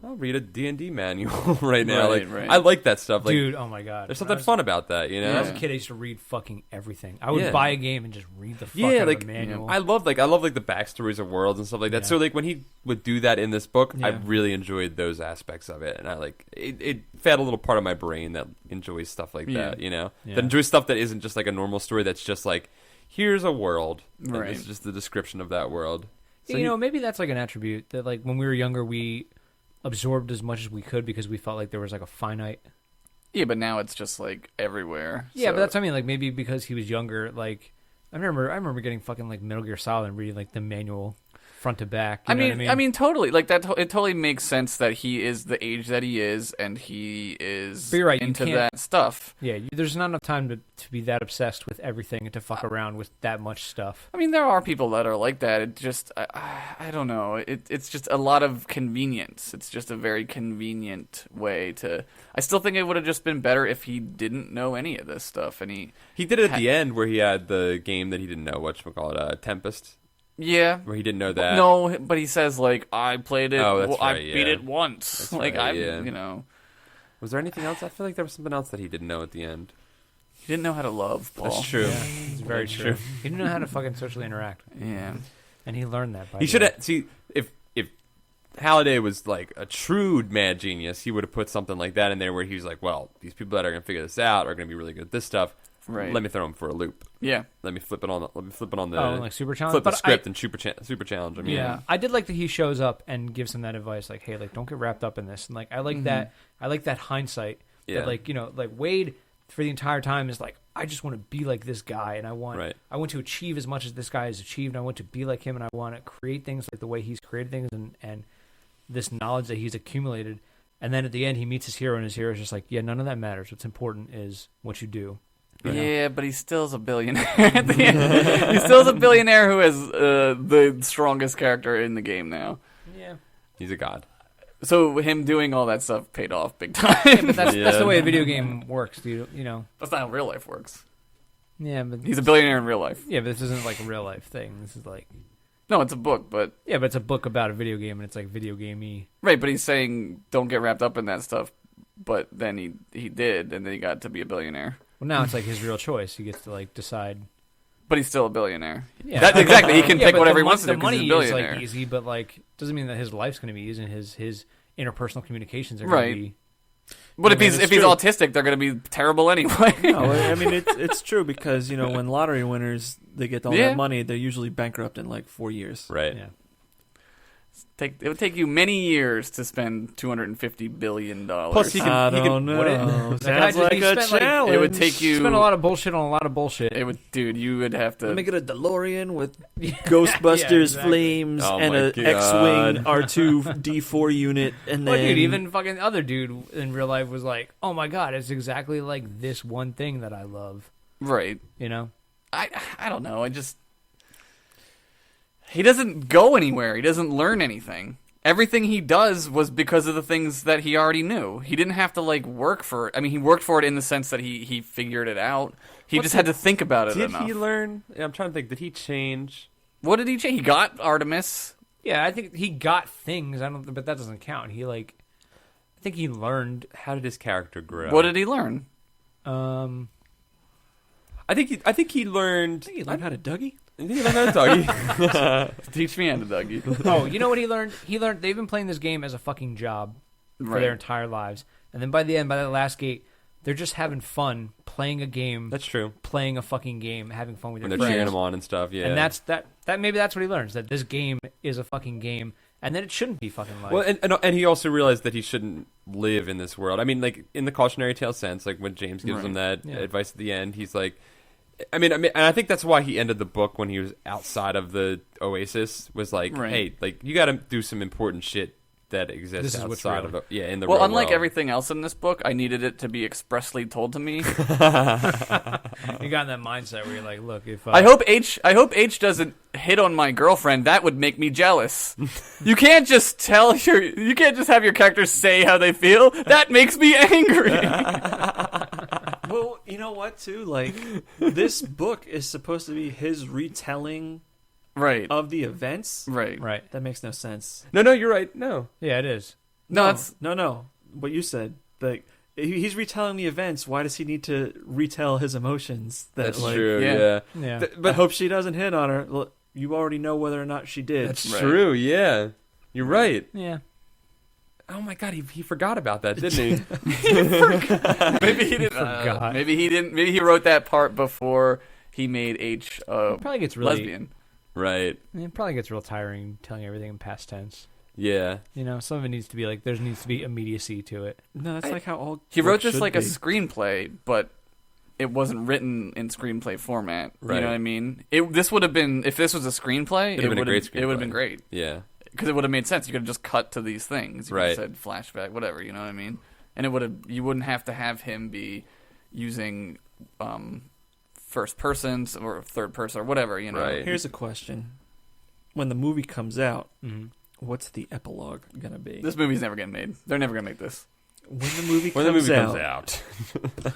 I'll read a D&D manual right now. Right. I like that stuff. Like, Dude, oh my god. there's something fun about that, you know? When I was a Yeah. kid, I used to read fucking everything. I would Yeah. buy a game and just read the fuck Yeah, out like, of the manual. I love the backstories of worlds and stuff like that. Yeah. So like when he would do that in this book, I Yeah. really enjoyed those aspects of it, and I like it fed a little part of my brain that enjoys stuff like that, you know, Yeah. that enjoys stuff that isn't just like a normal story. That's just like, here's a world, and Right. this is just the description of that world. So you know, maybe that's like an attribute that like when we were younger, we absorbed as much as we could because we felt like there was like a finite. Yeah, but now it's just like everywhere. Yeah, so- but that's what I mean. Like maybe because he was younger, like I remember getting fucking like Metal Gear Solid and reading like the manual front to back. You know what I mean, totally. Like that. It totally makes sense that he is the age that he is, and he is But you're right, you into can't- that stuff. yeah. There's not enough time to be that obsessed with everything and to fuck around with that much stuff. I mean, there are people that are like that. It just, I don't know. It's just a lot of convenience. It's just a very convenient way to. I still think it would have just been better if he didn't know any of this stuff, and he he did it at the end where he had the game that he didn't know, whatchamacallit, Tempest, yeah. where he didn't know that. No, but he says like I played it. Oh, that's I right, beat yeah. it once. That's like right, I, yeah. you know, Was there anything else? I feel like there was something else that he didn't know at the end. he didn't know how to love. Paul. That's true. Yeah, it's very That's true. true. He didn't know how to fucking socially interact, Yeah. and he learned that. By He the should way. have see if Halliday was like a true mad genius, he would have put something like that in there where he was like, well, these people that are going to figure this out are going to be really good at this stuff. Right. Let me throw them for a loop. Yeah. Let me flip it on the like super challenge. flip the But script and super challenge. I mean, Yeah, I did like that he shows up and gives him that advice, like, "Hey, like, don't get wrapped up in this." And like, I like that. I like that hindsight. Yeah. That, like, you know, like Wade for the entire time is like, I just want to be like this guy, and I want to achieve as much as this guy has achieved. And I want to be like him, and I want to create things like the way he's created things, and this knowledge that he's accumulated. And then at the end, he meets his hero, and his hero is just like, "Yeah, none of that matters. What's important is what you do." You know? Yeah, but he still's a billionaire at the end. He still's a billionaire who is the strongest character in the game now. Yeah. he's a god. So him doing all that stuff paid off big time. Yeah, but that's Yeah. the way a video game works, dude. You know. That's not how real life works. Yeah, but He's a billionaire in real life. yeah, but this isn't like a real life thing. This is like No, it's a book, but yeah, but it's a book about a video game, and it's like video gamey. right. But he's saying don't get wrapped up in that stuff. But then he did, and then he got to be a billionaire. Well, now it's like his real choice. He gets to like decide. But he's still a billionaire. Yeah, That, exactly. He can Yeah, pick but whatever the he wants to mon- do because The he's money a is billionaire. like easy, but like doesn't mean that his life's going to be easy, and his interpersonal communications are Right. going to be. But I mean, if it's he's true. autistic, they're going to be terrible anyway. No, I mean it's true because you know when lottery winners they get all Yeah. that money, they're usually bankrupt in like 4 years. Right. Yeah. It would take you many years to spend $250 billion. Plus, he I can, don't know. What it- Sounds like he a spent, like- challenge. It would take you. Spent a lot of bullshit on a lot of bullshit. It would, dude. You would have to. Let me get a DeLorean with Ghostbusters exactly. flames Oh and my a God. X-wing R2D4 unit, and Well, then dude, even fucking other dude in real life was like, "Oh my god, it's exactly like this one thing that I love." right. You know? I don't know. He doesn't go anywhere. He doesn't learn anything. Everything he does was because of the things that he already knew. He didn't have to work for it. I mean, he worked for it in the sense that he figured it out. He just had to think about it did enough. he learn? I'm trying to think. Did he change? What did he change? He got Artemis. Yeah, I think he got things. But that doesn't count. I think he learned. How did his character grow? What did he learn? I think he learned. he learned how to Dougie. I think he learned how to doggy. Teach me how to Dougie. Oh, you know what he learned? He learned they've been playing this game as a fucking job for Right. their entire lives, and then by the end, by that last gate, they're just having fun playing a game. That's true. Playing a fucking game, having fun with When their they're friends. cheering him on and stuff. Yeah. And that maybe that's what he learns, that this game is a fucking game, and that it shouldn't be fucking life. Well, and he also realized that he shouldn't live in this world. I mean, like in the cautionary tale sense, like when James gives him that Yeah. advice at the end, he's like, I mean, and I think that's why he ended the book when he was outside of the Oasis. Was like, Right. hey, like you got to do some important shit that exists This is what's outside real. of in the Well, real unlike world. everything else in this book, I needed it to be expressly told to me. You got in that mindset where you're like, look, if I hope H doesn't hit on my girlfriend. That would make me jealous. You can't just have your characters say how they feel. That makes me angry. Well, you know what, too? Like, this book is supposed to be his retelling Right. of the events. Right. right, That makes no sense. No, you're right. No, yeah, it is. No, it's No. What you said. Like, he's retelling the events. Why does he need to retell his emotions? that's like, true. yeah. Yeah, Yeah, I but hope she doesn't hit on her. Look, you already know whether or not she did. that's Right. true. Yeah, you're right. yeah. Oh my god, he forgot about that, didn't he? maybe he didn't. Forgot. Maybe he didn't. Maybe he wrote that part before he made H It probably gets really, lesbian. Right. It probably gets real tiring telling everything in past tense. Yeah. You know, some of it needs to be like there needs to be immediacy to it. No, that's like how all He wrote books this should like a be. screenplay, but it wasn't written in screenplay format. Right. You know what I mean? This would have been, if this was a screenplay, It'd have been a great It would have screenplay. been great Yeah. because it would have made sense. You could have just cut to these things. You Right. could have said flashback, whatever. You know what I mean? And you wouldn't have to have him be using first person or third person or whatever. You know? Right. Here's a question: when the movie comes out, Mm-hmm. what's the epilogue gonna be? This movie's never getting made. They're never gonna make this. When the movie When comes the movie out,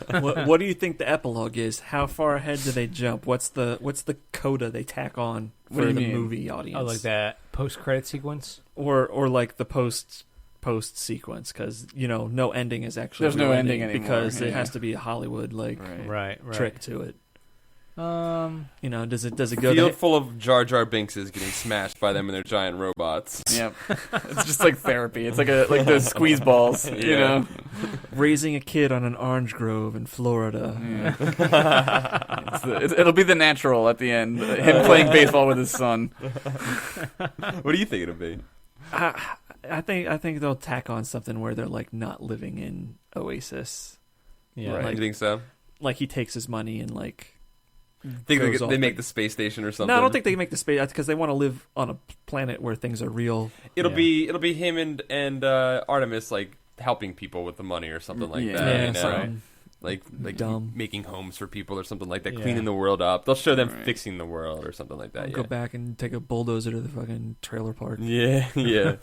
comes out. what do you think the epilogue is? How far ahead do they jump? What's the coda they tack on What for do the you mean? movie audience? Oh, like that post-credit sequence. or like the post sequence, because no ending is actually There's a real no ending anymore, because it yeah. has to be a Hollywood Right. trick to it. Does it A go? field full of Jar Jar Binkses getting smashed by them and their giant robots. Yep. It's just like therapy. It's like those squeeze balls. You Yeah. know. Raising a kid on an orange grove in Florida. Yeah. It'll be the natural at the end. Him playing baseball with his son. What do you think it'll be? I think they'll tack on something where they're like not living in Oasis. Yeah. Right. You think so? Like he takes his money and like. Think goes off they make the- the space station or something? No, I don't think they make the space because they want to live on a planet where things are real. it'll Yeah. be him and Artemis like helping people with the money or something like Yeah. that. Yeah, you know? something Like dumb. making homes for people or something like that, Yeah. cleaning the world up. They'll show them Right. fixing the world or something like that. I'll Yeah. go back and take a bulldozer to the fucking trailer park. Yeah, yeah.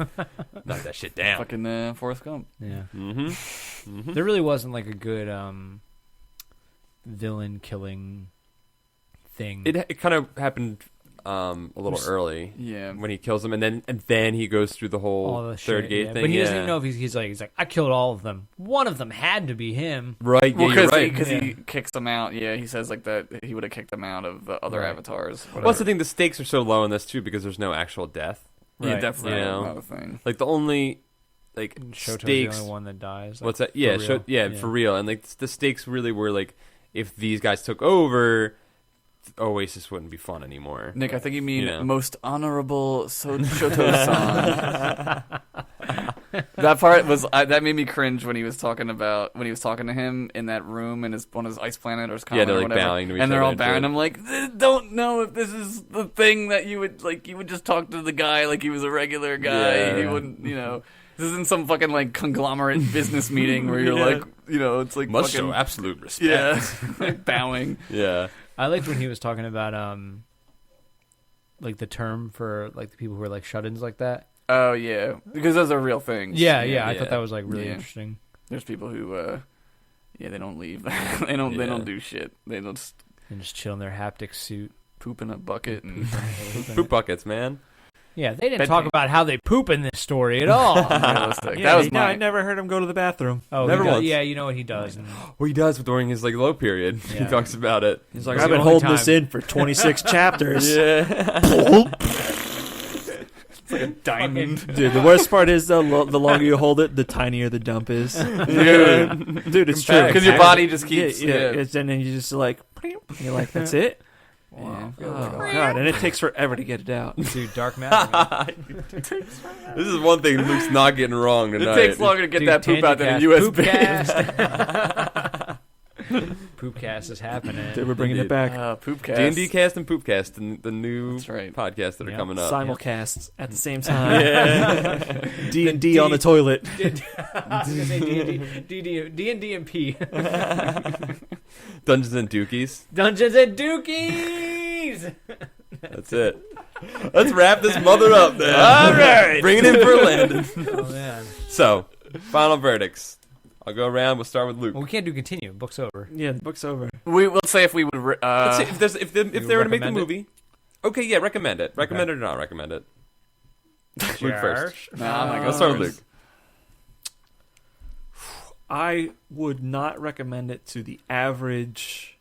Knock that shit down. Fucking Forrest Gump. Yeah. Mm-hmm. Mm-hmm. There really wasn't like a good villain killing thing. It kind of happened a little early Yeah. when he kills him, and then he goes through the whole all the third shit, gate yeah. thing. But he yeah. doesn't even know if he's like I killed all of them. One of them had to be him. Right? Well, Yeah, you're right. because Yeah. he kicks them out. Yeah, he says like that he would have kicked them out of the other Right. avatars. Well, that's the thing. The stakes are so low in this too because there's no actual death. Yeah, Right. definitely You know? not a thing. Like the only Shoto's stakes. the only one that dies. Like, What's that? for Yeah, real. for real. And like the stakes really were like if these guys took over, Oasis wouldn't be fun anymore. Nick, I think you mean Yeah. most honorable Shoto-san. That part was that made me cringe when he was talking to him in that room in on his ice planet or his comet they're or like whatever. bowing to each and they're other all and bowing. shit. I'm like, don't know if this is the thing that you would just talk to the guy like he was a regular guy. Yeah. He wouldn't, This isn't some fucking like conglomerate business meeting where you're like, it's like Must fucking, show absolute respect. yeah, like bowing. Yeah. I liked when he was talking about like the term for like the people who are like shut-ins like that. Oh yeah, because those are real things. Yeah, I yeah. thought that was like really Yeah. interesting. There's people who, they don't leave. They don't do shit. They don't just And just chill in their haptic suit. poop in a bucket and Poop buckets, man. Yeah, they didn't Bed talk paint. about how they poop in this story at all. realistic. Yeah, That was I my. never heard him go to the bathroom. Oh, Never he does, once. yeah, you know what he does. And Well, he does during his like low period. He Yeah. talks about it. He's like, It's I've the been only holding this time. in for 26 chapters. Yeah. Diamond. Dude, the worst part is the longer you hold it, the tinier the dump is. Dude, it's true. Because your body just keeps. Yeah. And then you just like, you're like, that's it? Yeah. Oh, God. And it takes forever to get it out. dude, dark matter. This is one thing Luke's not getting wrong It tonight. takes longer to get Dude, that poop out than a Tangent USB. Poopcast. Poopcast is happening. Dude, we're bringing it Indeed. back. Poopcast. D&D cast and Poopcast, the new That's right. podcasts that are Yeah. coming up. Simulcasts at the same time. Yeah. D&D on the toilet. I was gonna say D&D and P. Dungeons and Dookies. Dungeons and Dookies. That's it. Let's wrap this mother up then. All right. Bring it in for Landon. Oh man. So, final verdicts. I'll go around. We'll start with Luke. Well, we can't do continue. Book's over. Yeah, the book's over. Let's say if we would. Let's see if they were to make the recommend it? movie. Okay, yeah, recommend it. Recommend it or not recommend it. Luke first. No, I'm not going Let's start with first. Luke. I would not recommend it to the average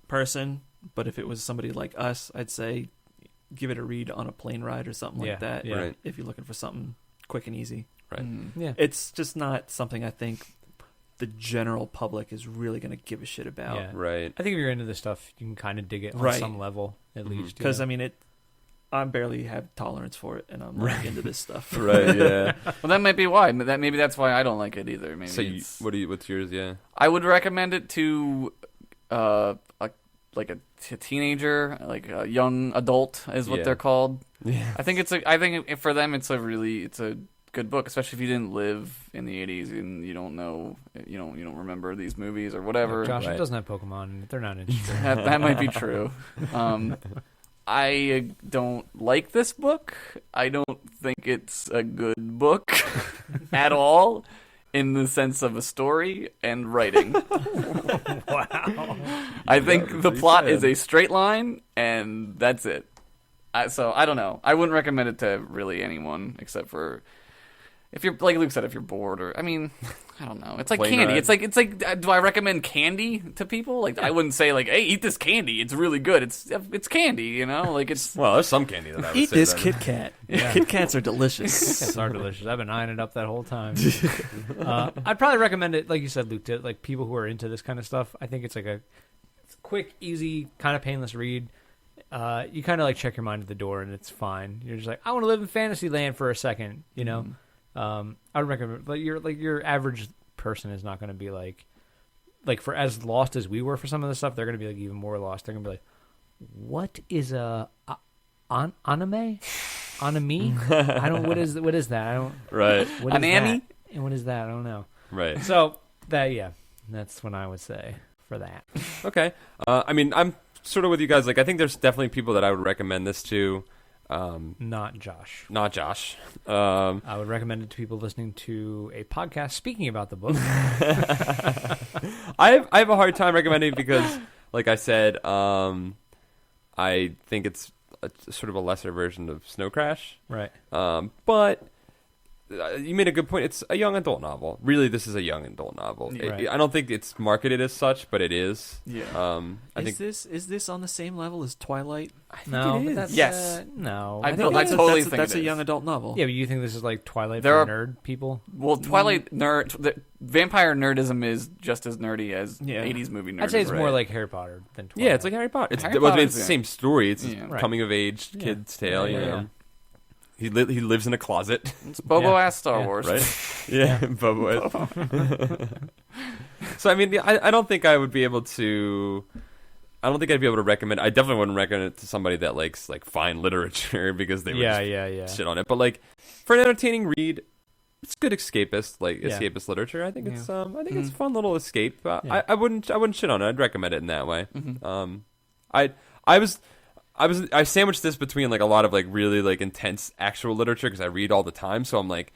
person, but if it was somebody like us, I'd say give it a read on a plane ride or something Yeah, like that. yeah. Right. If you're looking for something quick and easy. Right. Yeah. It's just not something I think the general public is really going to give a shit about. Yeah. Right. I think if you're into this stuff, you can kind of dig it on Right. some level, at Mhm. least. Because, I mean, I barely have tolerance for it, and I'm not into this stuff. Right, yeah. Well, that might be why. Maybe that's why I don't like it either. Maybe. So, it's- what's yours, yeah? I would recommend it to, a teenager, like a young adult, is what Yeah. they're called. Yeah. I think for them it's a good book, especially if you didn't live in the 80s and you don't know, you don't remember these movies or whatever. Josh, Right. it doesn't have Pokemon. They're not interested. That might be true. I don't like this book. I don't think it's a good book at all in the sense of a story and writing. Wow. I think That's the pretty plot sad. is a straight line and that's it. So I don't know. I wouldn't recommend it to really anyone except for if you're, like Luke said, if you're bored or, I mean, I don't know. It's like Plane candy. ride. It's like, do I recommend candy to people? Like, I wouldn't say like, hey, eat this candy. It's really good. It's candy, you know? Like it's, Well, there's some candy that I would Eat say this then. Kit Kat. Yeah. Kit Kats are delicious. It's are delicious. I've been eyeing it up that whole time. I'd probably recommend it, like you said, Luke, to like people who are into this kind of stuff. I think it's like a quick, easy, kind of painless read. You kind of like check your mind at the door, and it's fine. You're just like, I want to live in Fantasyland for a second, you know. I would recommend your average person is not going to be like for as lost as we were for some of this stuff. They're going to be like even more lost. They're going to be like, what is a anime? Anime? I don't. What is that? I don't. Right. What is Anime? that? And what is that? I don't know. Right. So that's what I would say for that. Okay. I mean, I'm sort of with you guys. Like, I think there's definitely people that I would recommend this to. Not Josh. Not Josh. I would recommend it to people listening to a podcast speaking about the book. I have a hard time recommending it because, like I said, I think it's sort of a lesser version of Snow Crash. Right. But you made a good point. It's a young adult novel. Really, this is a young adult novel. Right. I don't think it's marketed as such, but it is. Yeah. I think Is this on the same level as Twilight? No, it but is. that's, Yes. no. I I totally think that's it a is. young adult novel. Yeah, but you think this is like Twilight There for are- nerd people? Well, Twilight vampire nerdism is just as nerdy as Yeah. 80s movie nerdism. I'd say it's more Right. like Harry Potter than Twilight. yeah, it's like Harry Potter. It's Harry well, Potter's it's the yeah. same story. It's Yeah. a Right. coming of age Yeah. kid's tale. Yeah, you yeah, know, he lives in a closet, It's Bobo Yeah. ass Star Yeah. Wars. right? Yeah, Bobo. So I mean, I don't think I would be able to. I don't think I'd be able to recommend. I definitely wouldn't recommend it to somebody that likes like fine literature because they would just yeah. shit on it. But like for an entertaining read, it's good escapist Yeah. escapist literature. I think it's I think it's a Mhm. fun little escape. Yeah. I wouldn't shit on it. I'd recommend it in that way. Mhm. I sandwiched this between like a lot of like really like intense actual literature because I read all the time. So I'm like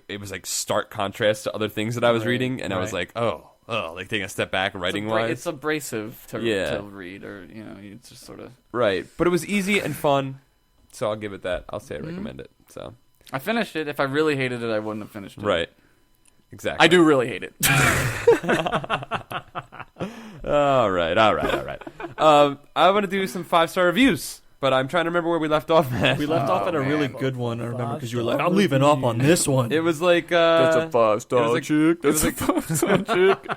it was like stark contrast to other things that I was Right, reading, and I was right. like like taking a step back writing wise. It's abrasive to Yeah. read, or it's just sort of. Right, but it was easy and fun, so I'll give it that. I'll say I Mhm. recommend it. So I finished it. If I really hated it, I wouldn't have finished it. right, exactly. I do really hate it. All right. I want to do some 5-star reviews, but I'm trying to remember where we left off at. We left off at a really man. good one. I remember because you were like, Five-star "I'm leaving off on this one." It was like That's a it 5-star was chick. That's a like- 5-star chick.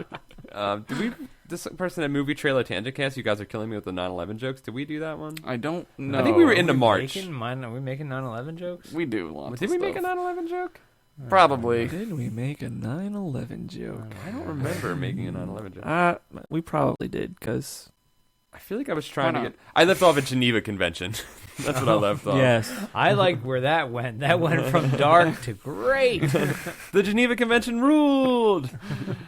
did we? This person at Movie Trailer Tangent Cast, you guys are killing me with the 9/11 jokes. Did we do that one? I don't know. I think we were into Are we March. Are we making 9/11 jokes? We do lots. Did of we make a stuff. 9/11 joke? Probably. Did we make a 9/11 joke? I don't remember making a 9/11 joke. We probably did because I feel like I was trying to Why get. I left off at Geneva Convention. That's what I left off. yes, I like where that went. That went from dark to great. The Geneva Convention ruled.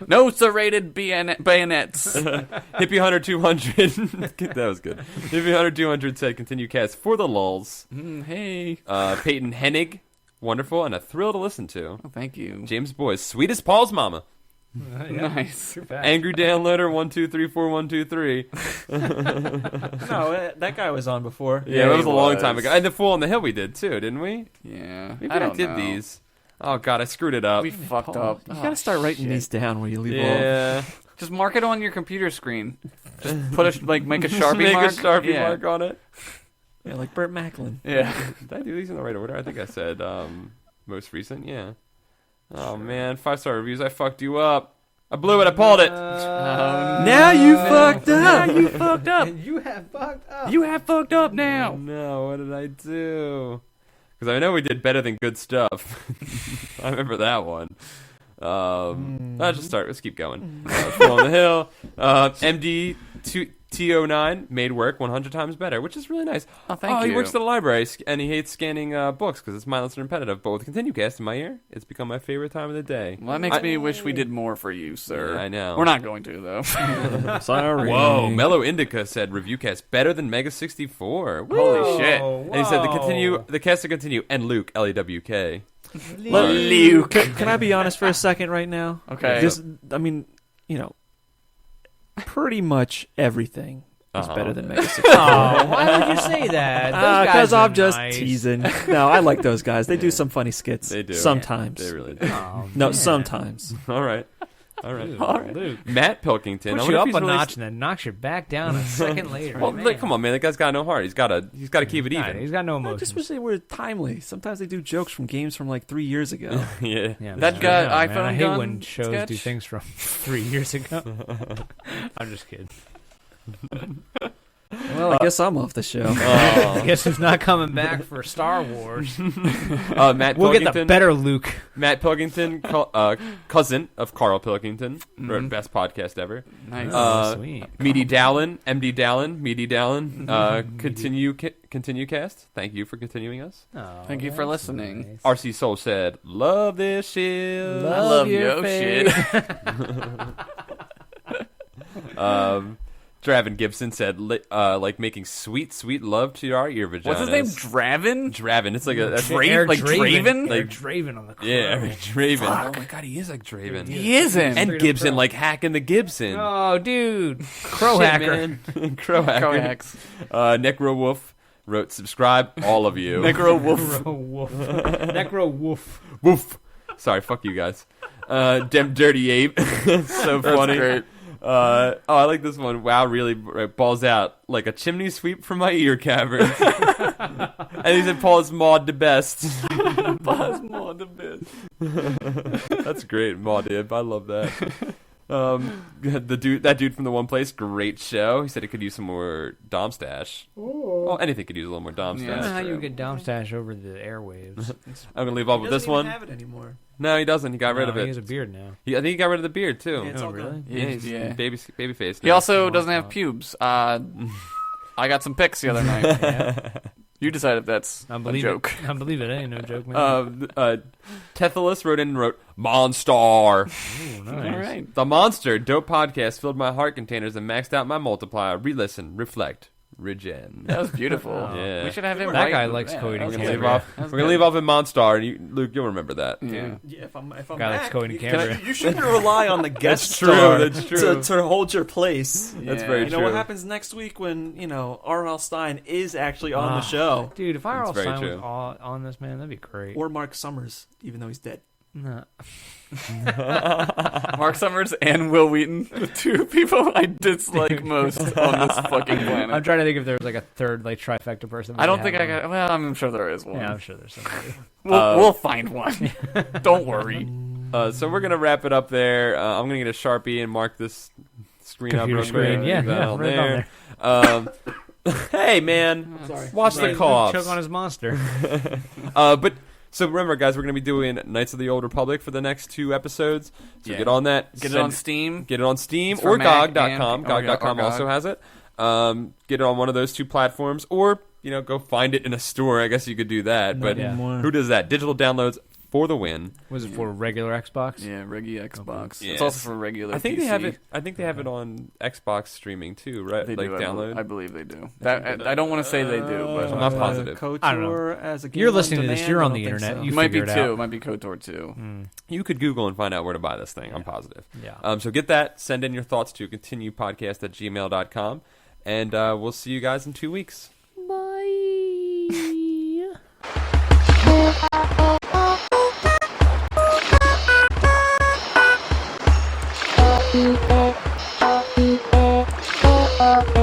No serrated bayonets. Hippie Hunter 200. That was good. Hippie Hunter 200 said, "Continue cast for the lulls." Hey. Peyton Hennig, wonderful and a thrill to listen to. Oh, thank you. James Boyce, sweet as Paul's mama. Nice. True fact. Angry downloader 1234123. no, that guy was on before. Yeah, that was he a long was. time ago. And the Fool on the Hill we did too, didn't we? Yeah. Maybe I don't did know. these. Oh god, I screwed it up. We fucked up. You gotta start writing these down where you leave off. Yeah. Just mark it on your computer screen. Just put make a Sharpie Make mark. a Sharpie Yeah. mark on it. Yeah, like Burt Macklin. Yeah. Did I do these in the right order? I think I said most recent. Yeah. Oh man, 5-star reviews. I fucked you up. I blew it. I pulled it. Now you fucked up. Now you fucked up. You have fucked up. You have fucked up Oh, now. no, what did I do? Because I know we did better than good stuff. I remember that one. Let's just start. Let's keep going. Fool on the Hill. MD2T09 made work 100 times better, which is really nice. Oh, thank you. He works at a library and he hates scanning books because it's mindless and repetitive. But with ContinueCast in my ear, it's become my favorite time of the day. Well, that makes me wish we did more for you, sir. Yeah, I know. We're not going to, though. Sorry. Whoa, Mellow Indica said ReviewCast better than Mega 64. Woo! Holy shit. And he said the cast to continue and Luke LEWK. Luke. Can I be honest for a second right now? Okay. I mean, pretty much everything is better than Mega 64. Oh, why would you say that? Those guys Because are I'm just nice. teasing. No, I like those guys. They do some funny skits. They do. Sometimes. They really do. Oh, No, man. sometimes. All right. All right. Luke. Matt Pilkington. I Push wonder you if up he's a really notch and then knocks you back down a second later. Well, man. like, come on, man. That guy's got no heart. He's got to keep it Nah, even. he's got no I emotions. just wish they were timely. Sometimes they do jokes from games from like 3 years ago. Yeah. Yeah, That man. guy, I know, man. iPhone I hate gun when shows sketch? do things from 3 years ago. I'm just kidding. Well, I guess I'm off the show. I guess who's not coming back for Star Wars? Matt We'll get the Pilkington. better Luke. Matt Pilkington, cousin of Carl Pilkington, wrote best podcast ever. Nice. Sweet. Meaty Dallin, MD Dallin, Meaty Dallin, continue cast. Thank you for continuing us. Oh, Thank you for that's listening. nice. RC Soul said, "Love this shit." I love your yo shit. Draven Gibson said, like making sweet, sweet love to our ear vaginas. What's his name? Draven? Draven. It's like a that's Eric like Draven. Draven? Eric Draven on the crow. yeah, Eric Draven. Oh my god, he is like Draven. He is him. And Straight up Gibson, crow. like hacking the Gibson. Oh, dude. Crow Shit, hacker. man. Crow hacker. Coax. Necro Wolf wrote, subscribe, all of you. Necro Wolf. Necro Wolf. Woof. Sorry, fuck you guys. Dem Dirty Ape. So funny. Great. I like this one. Wow, really balls out like a chimney sweep from my ear caverns. And he said, Paul's Maud the best. Paul's Maud the best. That's great, Maud Ib. I love that. That dude from the One Place, great show. He said he could use some more Dom stash. Oh, anything could use a little more Dom Yeah. I don't know stash. how true. you get Dom Stash over the airwaves. I'm gonna leave off with this one. He doesn't even have it anymore. No, he doesn't. He got rid of He it. has a beard now. I think he got rid of the beard too. Yeah, it's Oh, all really? gone. Yeah, he's Yeah. baby face. He also doesn't Wow. have pubes. I got some pics the other night. Yeah. You decide if that's I a believe joke. it. I believe it. Ain't no joke, man. Tethalus wrote in and wrote, Monster. Ooh, nice. All right. The Monster, dope podcast, filled my heart containers and maxed out my multiplier. Re-listen, reflect, regen. That was beautiful. Yeah. We should have him. That write- guy likes yeah, Cody that We're was gonna Can't leave be. off. That was We're gonna good. leave off in Monstar, and you, Luke, you'll remember that. Yeah. Yeah, if I'm Guy likes back, Cody you Canberra. you shouldn't rely on the guest That's true, star that's true. To hold your place. That's Yeah. very You true. know what happens next week when R.L. Stine is actually on the show, Dude, if That's I very Stein was true. on this, man, that'd be great. or Mark Summers, even though he's dead. Nah. Mark Summers and Will Wheaton, the two people I dislike most on this fucking planet. I'm trying to think if there was like a third like trifecta person. I don't think I got. Well, I'm sure there is one. Yeah, I'm sure there's somebody. We'll find one. Don't worry. So we're gonna wrap it up there. I'm gonna get a Sharpie and mark this screen up Computer real quick. screen. Yeah, Leave that yeah, on right there. on Hey man, Sorry. watch the Choke co-ops. on his monster. So remember, guys, we're going to be doing Knights of the Old Republic for the next 2 episodes. So Yeah. get on that. Get it on Steam. Get it on Steam It's for or Mac GOG.com. and- GOG.com or GOG. also has it. Get it on one of those 2 platforms, or go find it in a store. I guess you could do that. But Yeah. who does that? Digital downloads for the win. Was it for regular Xbox? Yeah, Regi Xbox. Yes. It's also for regular. I think PC. they have it. I think they have it on Xbox streaming too, right? They like do. download. I believe they do. That I don't want to say they do, but I'm not positive. KOTOR I don't know. as a game You're on listening to this, demand? you're I on don't the think internet. so. You it might be figure it 2. out. It might be KOTOR 2. You could Google and find out where to buy this thing. I'm positive. Yeah. So get that. Send in your thoughts to continuepodcast@gmail.com. And we'll see you guys in 2 weeks.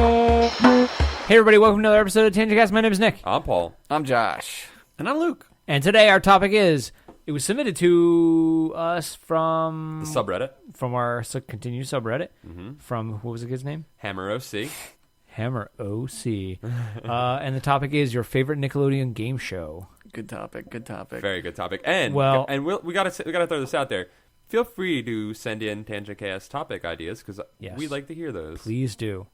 Hey everybody, welcome to another episode of ContinueCast. My name is Nick. I'm Paul. I'm Josh. And I'm Luke. And today our topic is, it was submitted to us from The subreddit. from our Continue subreddit, from, what was the kid's name? Hammer OC. Hammer OC. And the topic is your favorite Nickelodeon game show. Good topic. Good topic. Very good topic. And Well- we gotta throw this out there. Feel free to send in TangentCast topic ideas because Yes. we'd like to hear those. Please do.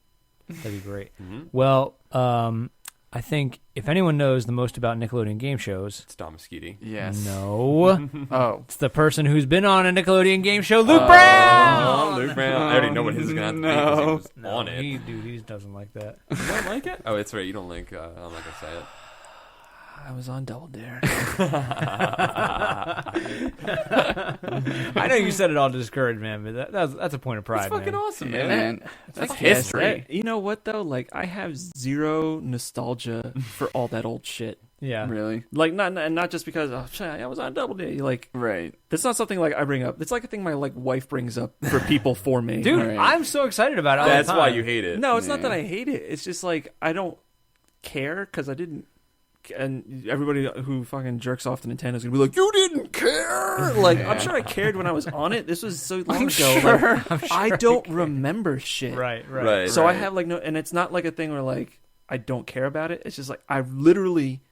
That'd be great. Well, I think if anyone knows the most about Nickelodeon game shows, It's Dom Moschiti. Yes. no, Oh. it's the person who's been on a Nickelodeon game show, Luke Brown. Oh, Luke Brown. I already know what his is gonna have to be 'cause he was on it. He doesn't like that. You don't like it? Oh, it's right. You don't like. I'm not gonna say it. I was on Double Dare. I know you said it all to discourage, man, but that's a point of pride, It's fucking man. awesome, Yeah, man. man. That's Yes, history. you know what though? Like I have zero nostalgia for all that old shit. Yeah. Really? Like not just because I was on Double Dare. Like Right. that's not something like I bring up. It's like a thing my wife brings up for people for me. Dude, Right. I'm so excited about it. all That's the why time. you hate it. No, it's not Yeah. that I hate it. It's just like I don't care because I didn't. And everybody who fucking jerks off to Nintendo's gonna be like, "You didn't care." Like I'm sure I cared when I was on it. This was so long ago. Like, I don't remember shit. Right. Right. So I have like no, and it's not like a thing where like I don't care about it. It's just like I literally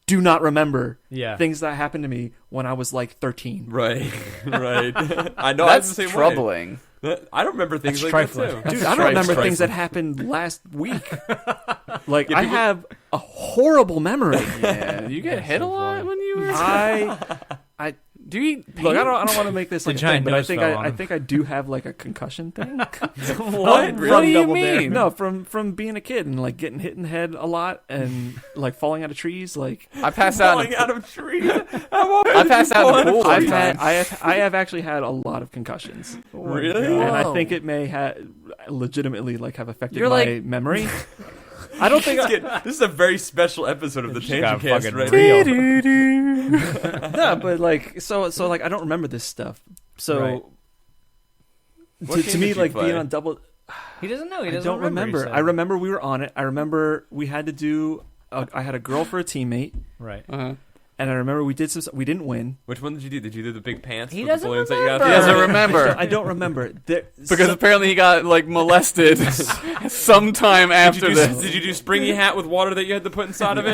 do not remember Yeah. things that happened to me when I was like 13. Right. Right. I know. That's I'm the same way. troubling. I don't remember things That's like trifling. that too. Dude, I don't remember things that happened last week. Like I people- have a horrible memory. Yeah. You get hit a lot when you were. I Do you? look. I don't want to make this The like a giant thing, but I nose think fell on I him. think I do have like a concussion thing. What? From What do you Double Dare. mean? No, from being a kid and like getting hit in the head a lot and like falling out of trees. Like I passed out. Falling out of trees. I passed out in the pool. I've one had, time. I have actually had a lot of concussions, Really? and I Whoa. think it may legitimately like have affected You're my like- memory. I don't think This is a very special episode of the got ContinueCast fucking right real. here. no, but like so like I don't remember this stuff. So Right. What to game me, did you like play? being on double, He doesn't know. He I doesn't don't remember. he said. I remember we were on it. I remember we had to do. I had a girl for a teammate, Right. Uh-huh. and I remember we did some. We didn't win. Which one did you do? Did you do the big pants? He with the doesn't balloons that you got remember. He there? doesn't remember. I don't remember. Because apparently he got like molested sometime after this. Did you do springy hat with water that you had to put inside of it?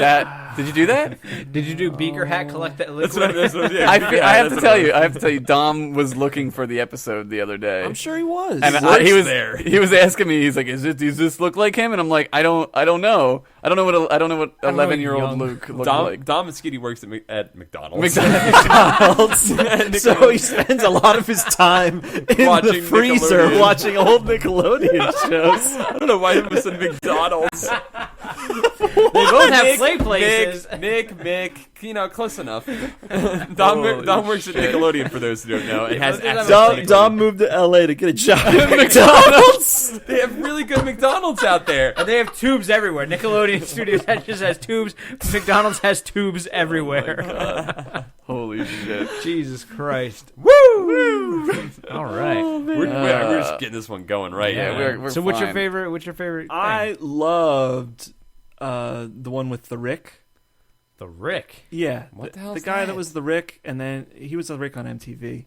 Did you do that? Did you do beaker hat? Collect that That's liquid. what yeah, I yeah, have that's to what tell it you. was. I have to tell you. Dom was looking for the episode the other day. I'm sure he was. And Works he was there. He was asking me. He's like, "Does this look like him?" And I'm like, "I don't know. I don't know what 11-year-old young. Luke looked Dom like." and Skitty works at McDonald's. McDonald's. So he spends a lot of his time in Watching the freezer Nickelodeon. watching old Nickelodeon shows. I don't know why he said McDonald's. They both have play places. Mick, close enough. Dom works at shit. Nickelodeon, for those who don't know, and has Those are access the- to Dom Nickelodeon. moved to LA to get a job at McDonald's. They have really good McDonald's out there. And they have tubes everywhere. Nickelodeon Studios just has tubes. McDonald's has tubes everywhere. Holy shit! Jesus Christ. Woo! All right. We're just getting this one going right Yeah, here. we're So what's your fine. favorite? What's your favorite? Thing? I loved the one with the Rick. the Rick. Yeah, What the the hell's guy that that? was the Rick, and then he was the Rick on MTV,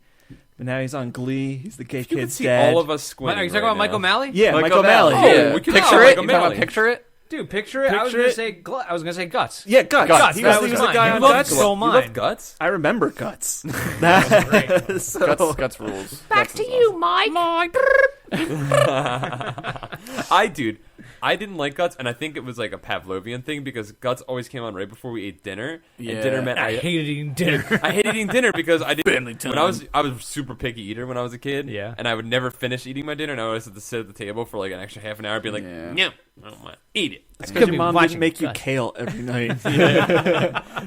but now he's on Glee. He's the gay You can kid's see dad. all of us squinting. Are you talking right about Michael now. Malley? Yeah, Michael Malley. Malley. Oh, Yeah, we can Picture tell it. Michael You talking about Malley. picture it? Dude, picture it. I was Picture gonna it. say I was gonna say Guts. yeah, Guts. Guts. He That was, was he was mine. the guy You on love Guts. Stole You mine. love Guts? I remember Guts. so, Guts rules. Back to you, Mike. I didn't like Guts, and I think it was like a Pavlovian thing because Guts always came on right before we ate dinner. Yeah. And dinner meant I hated eating dinner. I hated eating dinner because I didn't. Family time. When I was a super picky eater when I was a kid. Yeah. And I would never finish eating my dinner, and I always had to sit at the table for like an extra half an hour, being like, Yeah. "No, I don't want to eat it." because Could your be mom watching didn't make you Guts. kale every night.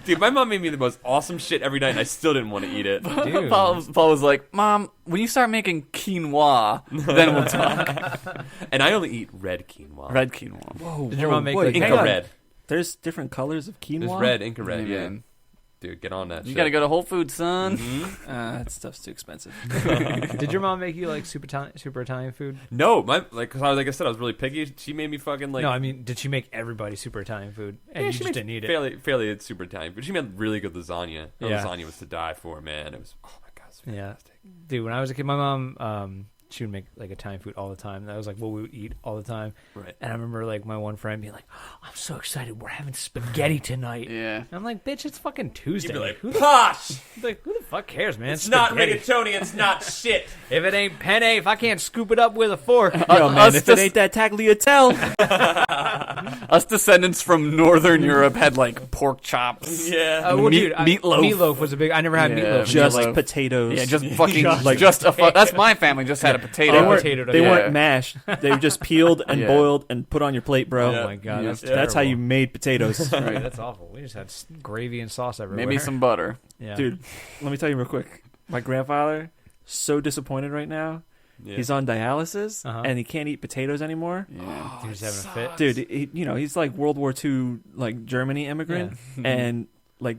Dude, my mom made me the most awesome shit every night, and I still didn't want to eat it. Dude. Paul was like, "Mom, when you start making quinoa, then we'll talk." And I only eat red quinoa. Red quinoa. Whoa, Did your mom make, wait, like, hang Inca on. red. There's different colors of quinoa. There's red, Inca red. Yeah, Yeah, man. dude, get on that. You shit. gotta go to Whole Foods, son. Mhm. That stuff's too expensive. Did your mom make you like super Italian food? No, cause like I said, I was really picky. She made me fucking like. No, I mean, did she make everybody super Italian food and you she just made didn't eat it? fairly super Italian, but she made really good lasagna. Her Yeah. lasagna was to die for, man. It was, oh my god, it was Yeah. fantastic. Dude, when I was a kid, my mom, she would make like Italian food all the time. That was like what we would eat all the time. Right. And I remember like my one friend being like, oh, "I'm so excited, we're having spaghetti tonight." Yeah. And I'm like, "Bitch, it's fucking Tuesday. You'd be like, who the posh! fuck cares, man? It's not spaghetti. rigatoni, it's not shit. If it ain't penne, if I can't scoop it up with a fork." Yo, man, us if just- it ain't that tagliatelle, Us descendants from Northern Europe had like pork chops. Yeah. Well, Meat- dude, meatloaf. Meatloaf was a big. I never had Yeah, meatloaf. just Meatloaf. potatoes. Yeah, just fucking Like- just a that's my family just had a potato. They weren't, potato they yeah. weren't mashed. They were just peeled and Yeah. boiled and put on your plate, bro. Oh my god, that's That's how you terrible. made potatoes. Right, that's awful. We just had gravy and sauce everywhere. Maybe some butter. yeah. Dude, let me tell you real quick. My grandfather, so disappointed right now. Yeah. He's on dialysis Uh-huh. and he can't eat potatoes anymore. Yeah. Dude, he's having a fit. Dude, he's like World War II, like Germany immigrant, and like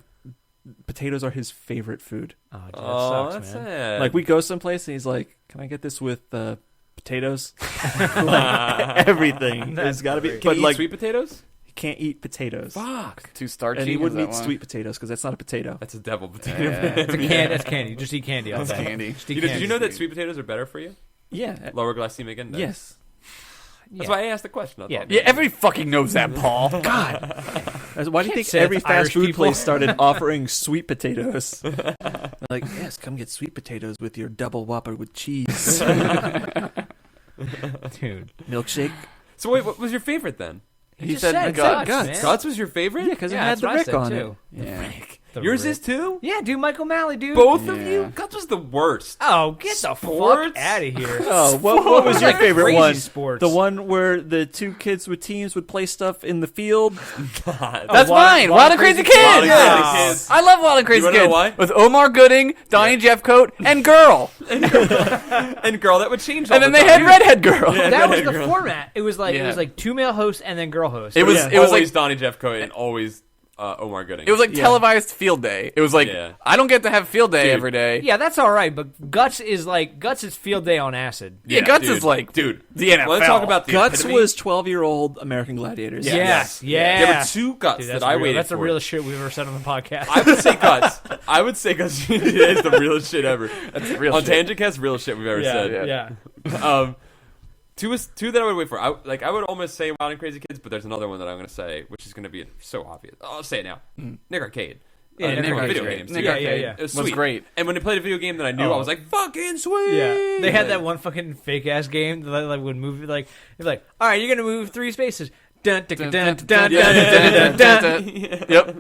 potatoes are his favorite food. Oh, dude, that Oh, sucks, that's man. sad. Like we go someplace and he's like, "Can I get this with potatoes?" Like, everything. That's There's got to be, great. Can but you like eat sweet potatoes? he can't eat potatoes, Fuck. Too starchy. and he is wouldn't that eat why? sweet potatoes because that's not a potato. That's a devil potato. Yeah. It's a can. That's candy. Just eat candy all That's day. candy. Just eat Did candy. you know that sweet potatoes are better for you? Yeah. Lower glycemic index. Yes. That's why I asked the question. I Yeah. thought- Yeah, everybody fucking knows that, Paul. Why do you Can't think say every it's fast Irish food people. place started offering sweet potatoes? They're like, yes, come get sweet potatoes with your double Whopper with cheese, Dude. milkshake. So wait, what was your favorite then? He just said said guts. Guts, man. Guts was your favorite? Yeah, because it Yeah, had that's the what I Rick said, on too. it. Yeah. Yours is too? Yeah, dude, Michael Malley, dude. Both of Yeah. you? Guts was the worst. Oh, get the fuck Sports? out of here. Oh, what was your favorite Crazy one? sports. The one where the two kids with teams would play stuff in the field. That's mine. Wild and Crazy Kids. Wild and Yes. Crazy Kids. I love Wild and Crazy You wanna know Kids. why? With Omar Gooding, Donnie Jeffcoat, and Girl. And girl, that would change all And then the they time. had Redhead Girl. Yeah. That was Redhead the girl. format. It was like Yeah. 2 male hosts and then girl hosts. It was Yeah. it was always like Donnie Jeffcoat and always Omar Gooding. it was like televised field day. It was like Yeah. I don't get to have field day Dude. every day. Yeah, that's all right, but Guts is field day on acid. Yeah, Guts dude. is like dude. the NFL. Let's talk about the Guts epitome. was 12-year-old American Gladiators. Yeah. Yes. Yeah. There were two Guts Dude, that that's I real. waited That's for. the realest shit we've ever said on the podcast. I would say Guts. I would say Guts is the realest shit ever. That's real On shit. TangentCast, real shit we've ever yeah, said. yeah. Two that I would wait for. I would almost say Wild and Crazy Kids, but there's another one that I'm going to say, which is going to be so obvious. I'll say it now. Nick Arcade. Yeah, Nick Nick Arcade video Arcade. games. Nick Yeah, Arcade yeah. It was was sweet. great. And when they played a video game that I knew, Oh. I was like, fucking sweet. Yeah, they had that one fucking fake ass game that would move they're like, all right, you're gonna move 3 spaces. Dun dun dun dun dun dun dun dun. Yep.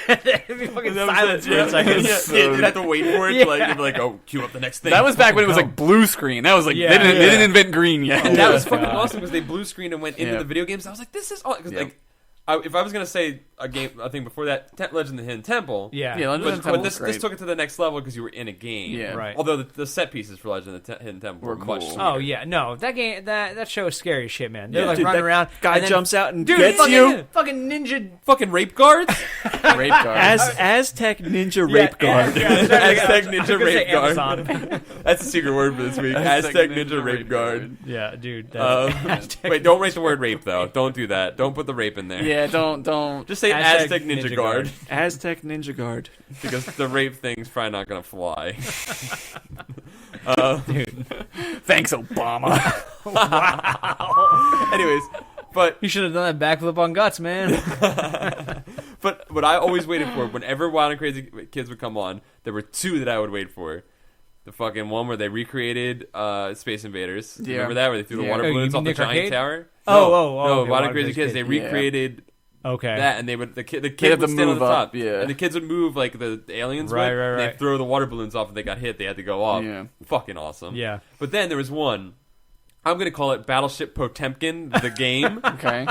It'd be fucking silence for a second. Yeah, you'd have to wait for it. Yeah. To you'd be like, oh, cue up the next thing. That was back when it was like blue screen. That was like Yeah. they didn't invent green yet. And that was Oh, fucking God. awesome because they blue screened and went into Yeah. the video games. I was like, this is all. Cause Yeah. if I was gonna say a thing before that, Legend of the Hidden Temple. Yeah. Yeah, Legend of the But Temple this was great. took it to the next level because you were in a game. Yeah. Right. Although the set pieces for Legend of the Hidden Temple Were were much cool. sweeter. Oh yeah, no, that game that show is scary as shit, man. They're Yeah. like Dude, running that around. Guy and then, jumps out and dude, gets fucking, you. fucking ninja. Fucking rape guards. Rape guard. Aztec Ninja Rape Guard. Aztec Ninja Rape Rape Guard. Amazon. That's a secret word for this week. Aztec Ninja Rape Guard. Yeah, dude. Wait, don't write the word rape though. Don't do that. Don't put the rape in there. Yeah, don't. Just say Aztec Aztec Ninja, Ninja Guard. Guard. Aztec Ninja Guard. Because the rape thing's probably not gonna fly. Thanks, Obama. Anyways, but You should have done that backflip on Guts, man. but what I always waited for, whenever Wild and Crazy Kids would come on, there were two that I would wait for. The fucking one where they recreated Space Invaders. Yeah. Remember that? Where they threw the Yeah. water Oh, you balloons mean off the Nick giant Arcade? tower? Oh, No, okay, Wild and Crazy Kids. They Kids, yeah. recreated Okay. that, and they would the kid have would to stand on move the up, top, yeah. and the kids would move like the aliens Right, would. right, and right. they'd throw the water balloons off, and they got hit. They had to go off. Yeah. Fucking awesome. Yeah. But then there was one. I'm gonna call it Battleship Potemkin, the game. Okay.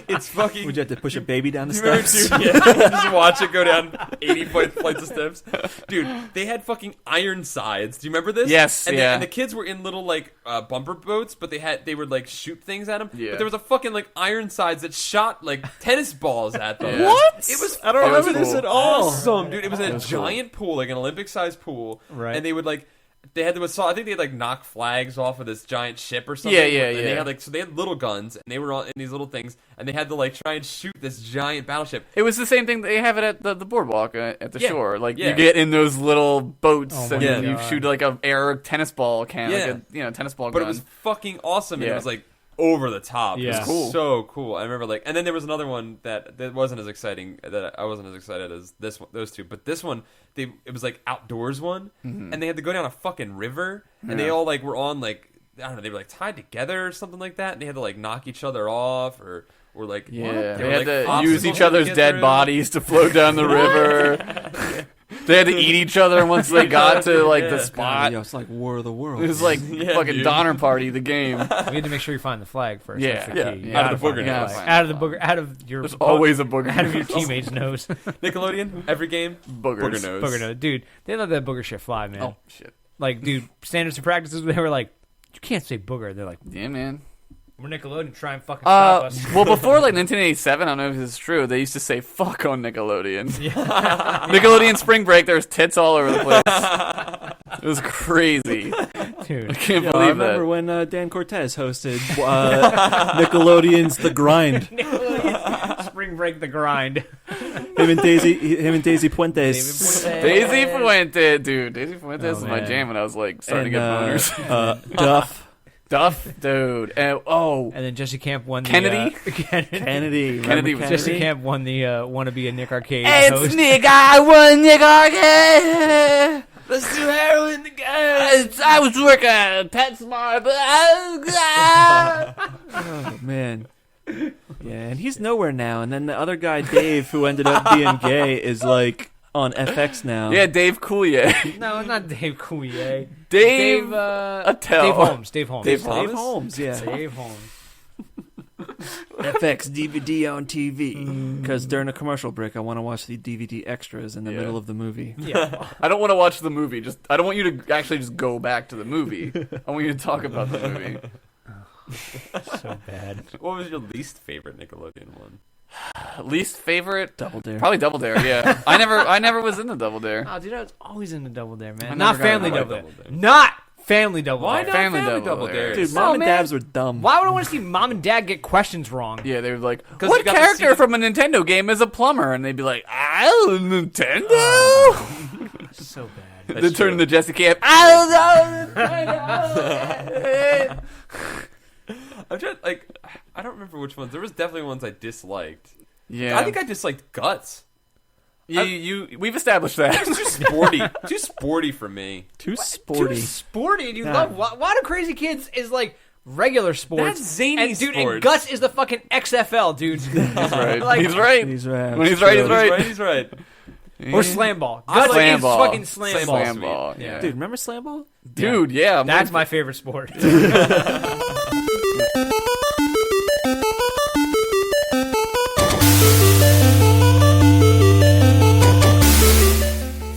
It's fucking. Would you have to push a baby down the You remember, steps? dude? Yeah, just watch it go down 80 flights of steps. Dude, they had fucking iron sides. Do you remember this? Yes, and yeah. and the kids were in little like bumper boats, but they would like shoot things at them. Yeah. But there was a fucking like iron sides that shot like tennis balls at them. Yeah. What? It was I don't It was remember this cool. at all. awesome, dude. It was in a was cool. giant pool, like an Olympic-sized pool. Right. And they would like. They had to assault. I think they had like knock flags off of this giant ship or something. Yeah, yeah, And they yeah. had like they had little guns, and they were all in these little things, and they had to like try and shoot this giant battleship. It was the same thing. They have it at the boardwalk at the Yeah. shore. Like Yeah. you get in those little boats Oh and my then you God. shoot like a air tennis ball can, Yeah. like a tennis ball But gun. it was fucking awesome, and Yeah. it was like over the top. It Yeah. was Cool. so cool. I remember like, and then there was another one that wasn't as exciting. That I wasn't as excited as this one, those two. But this one, it was like outdoors one, and they had to go down a fucking river, and they Yeah. all like were on like I don't know, they were like tied together or something like that, and they had to like knock each other off or like Yeah, what? they were, had like, to obstacles use each to other's get dead through. bodies to float down the river. They had to eat each other once they got to like the Yeah. spot. Yo, it's like War of the Worlds. It was like Yeah, fucking dude. Donner Party, the game. We had to make sure you find the flag first. Yeah. That's the Yeah. key. You Out gotta of the booger find nose. flag. Out of the booger. Out of your. There's always a booger. Out of your nose. teammate's nose. Nickelodeon every game Boogers. booger nose. Booger nose, dude. They let that booger shit fly, man. Oh shit. Like, dude, standards and practices. They were like, you can't say booger. They're like, Yeah, man. we're Nickelodeon. Try and fucking stop us. Well, before like 1987, I don't know if this is true. They used to say "fuck" on Nickelodeon. Nickelodeon Spring Break. There was tits all over the place. It was crazy. I Dude. can't Yo, I believe remember that. when Dan Cortez hosted Nickelodeon's The Grind. Nickelodeon Spring Break the grind. Him and Daisy Puentes. Daisy Fuente, dude. Daisy Fuentes Oh, was my man. jam when I was like starting And, to get boners. Duff. Duff, dude. And, oh, And then Jesse Camp won the Kennedy? Kennedy. Kennedy. Kennedy Remember was- Jesse Camp won the want to be a Nick Arcade it's host. Nick. I won Nick Arcade. Let's do heroin again. I was working at PetSmart, but Oh, man. Yeah, and he's nowhere now. And then the other guy, Dave, who ended up being gay, is like on FX now. Yeah, Dave Coulier. No, not Dave Coulier. Dave Dave Attell. Holmes. Dave Dave Holmes, yeah. Dave Holmes. FX DVD on TV. Because during a commercial break, I want to watch the DVD extras in the middle of the movie. Yeah. I don't want to watch the movie. I don't want you to actually just go back to the movie. I want you to talk about the movie. So bad. What was your least favorite Nickelodeon one? Least favorite? Double Dare. Probably Double Dare. Yeah, I never was into Double Dare. Oh, dude, I was always into Double Dare, man. I Not never got Family into Double Dare. Double Dare. Not Family Double Why Dare. not Family Family Double Double Dare. Dare? Dude, Mom and man. Dabs were dumb. Why would I want to see Mom and Dad get questions wrong? Yeah, they were like, 'Cause what you got to character see- from a Nintendo game is a plumber? And they'd be like, Nintendo? So bad. They turn into Jesse Camp. I'm trying, I don't remember which ones. There was definitely ones I disliked. Yeah, I think I disliked Guts. we've established that. It's too sporty. Too sporty for me. Too sporty. Too sporty. You Nah. love Why do Crazy Kids is like regular sports. That's zany and, dude, sports. and Guts is the fucking XFL, dude. He's right. Like- he's right. He's right. When he's right, he's right. He's right. Or Slam Ball. I Guts Slam is Ball. fucking Slam Ball. Slam Ball. Yeah. Dude, remember Slam Ball? Dude, yeah. That's my favorite sport.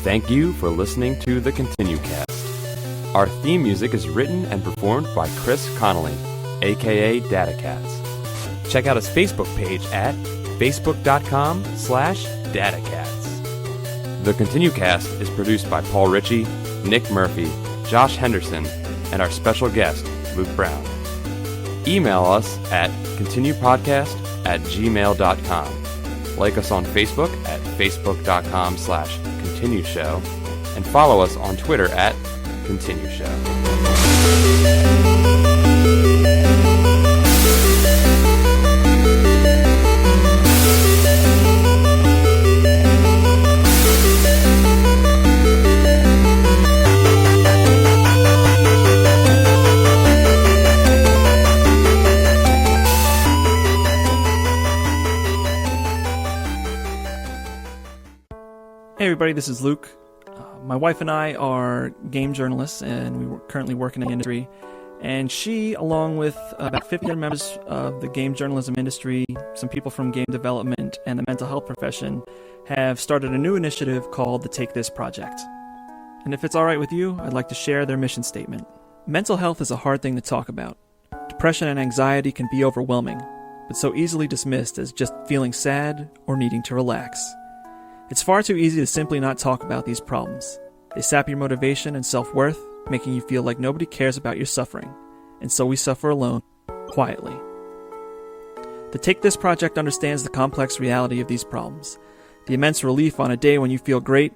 Thank you for listening to the ContinueCast. Our theme music is written and performed by Chris Connolly, aka DataCats. Check out his Facebook page at facebook.com/datacats. The ContinueCast is produced by Paul Ritchie, Nick Murphy, Josh Henderson, and our special guest, Luke Brown. Email us at continuepodcast@gmail.com. Like us on Facebook at facebook.com/ContinueShow, and follow us on Twitter at ContinueShow. Hey everybody, this is Luke. My wife and I are game journalists, and we currently work in the industry. And she, along with about 50 other members of the game journalism industry, some people from game development and the mental health profession, have started a new initiative called the Take This Project. And if it's all right with you, I'd like to share their mission statement. Mental health is a hard thing to talk about. Depression and anxiety can be overwhelming, but so easily dismissed as just feeling sad or needing to relax. It's far too easy to simply not talk about these problems. They sap your motivation and self-worth, making you feel like nobody cares about your suffering, and so we suffer alone, quietly. The Take This Project understands the complex reality of these problems, the immense relief on a day when you feel great,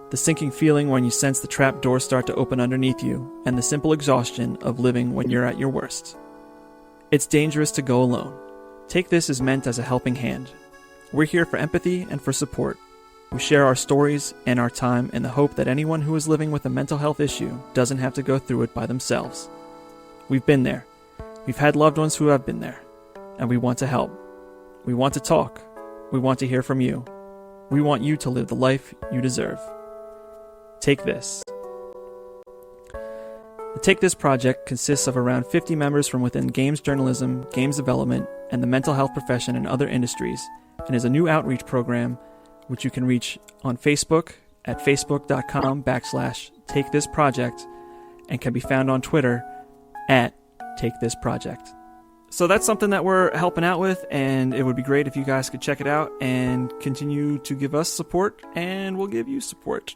the sinking feeling when you sense the trap doors start to open underneath you, and the simple exhaustion of living when you're at your worst. It's dangerous to go alone. Take This is meant as a helping hand. We're here for empathy and for support. We share our stories and our time in the hope that anyone who is living with a mental health issue doesn't have to go through it by themselves. We've been there. We've had loved ones who have been there. And we want to help. We want to talk. We want to hear from you. We want you to live the life you deserve. Take This. The Take This project consists of around 50 members from within games journalism, games development, and the mental health profession and other industries, and is a new outreach program which you can reach on Facebook at facebook.com/takethisproject, and can be found on Twitter at takethisproject. So that's something that we're helping out with, and it would be great if you guys could check it out and continue to give us support, and we'll give you support.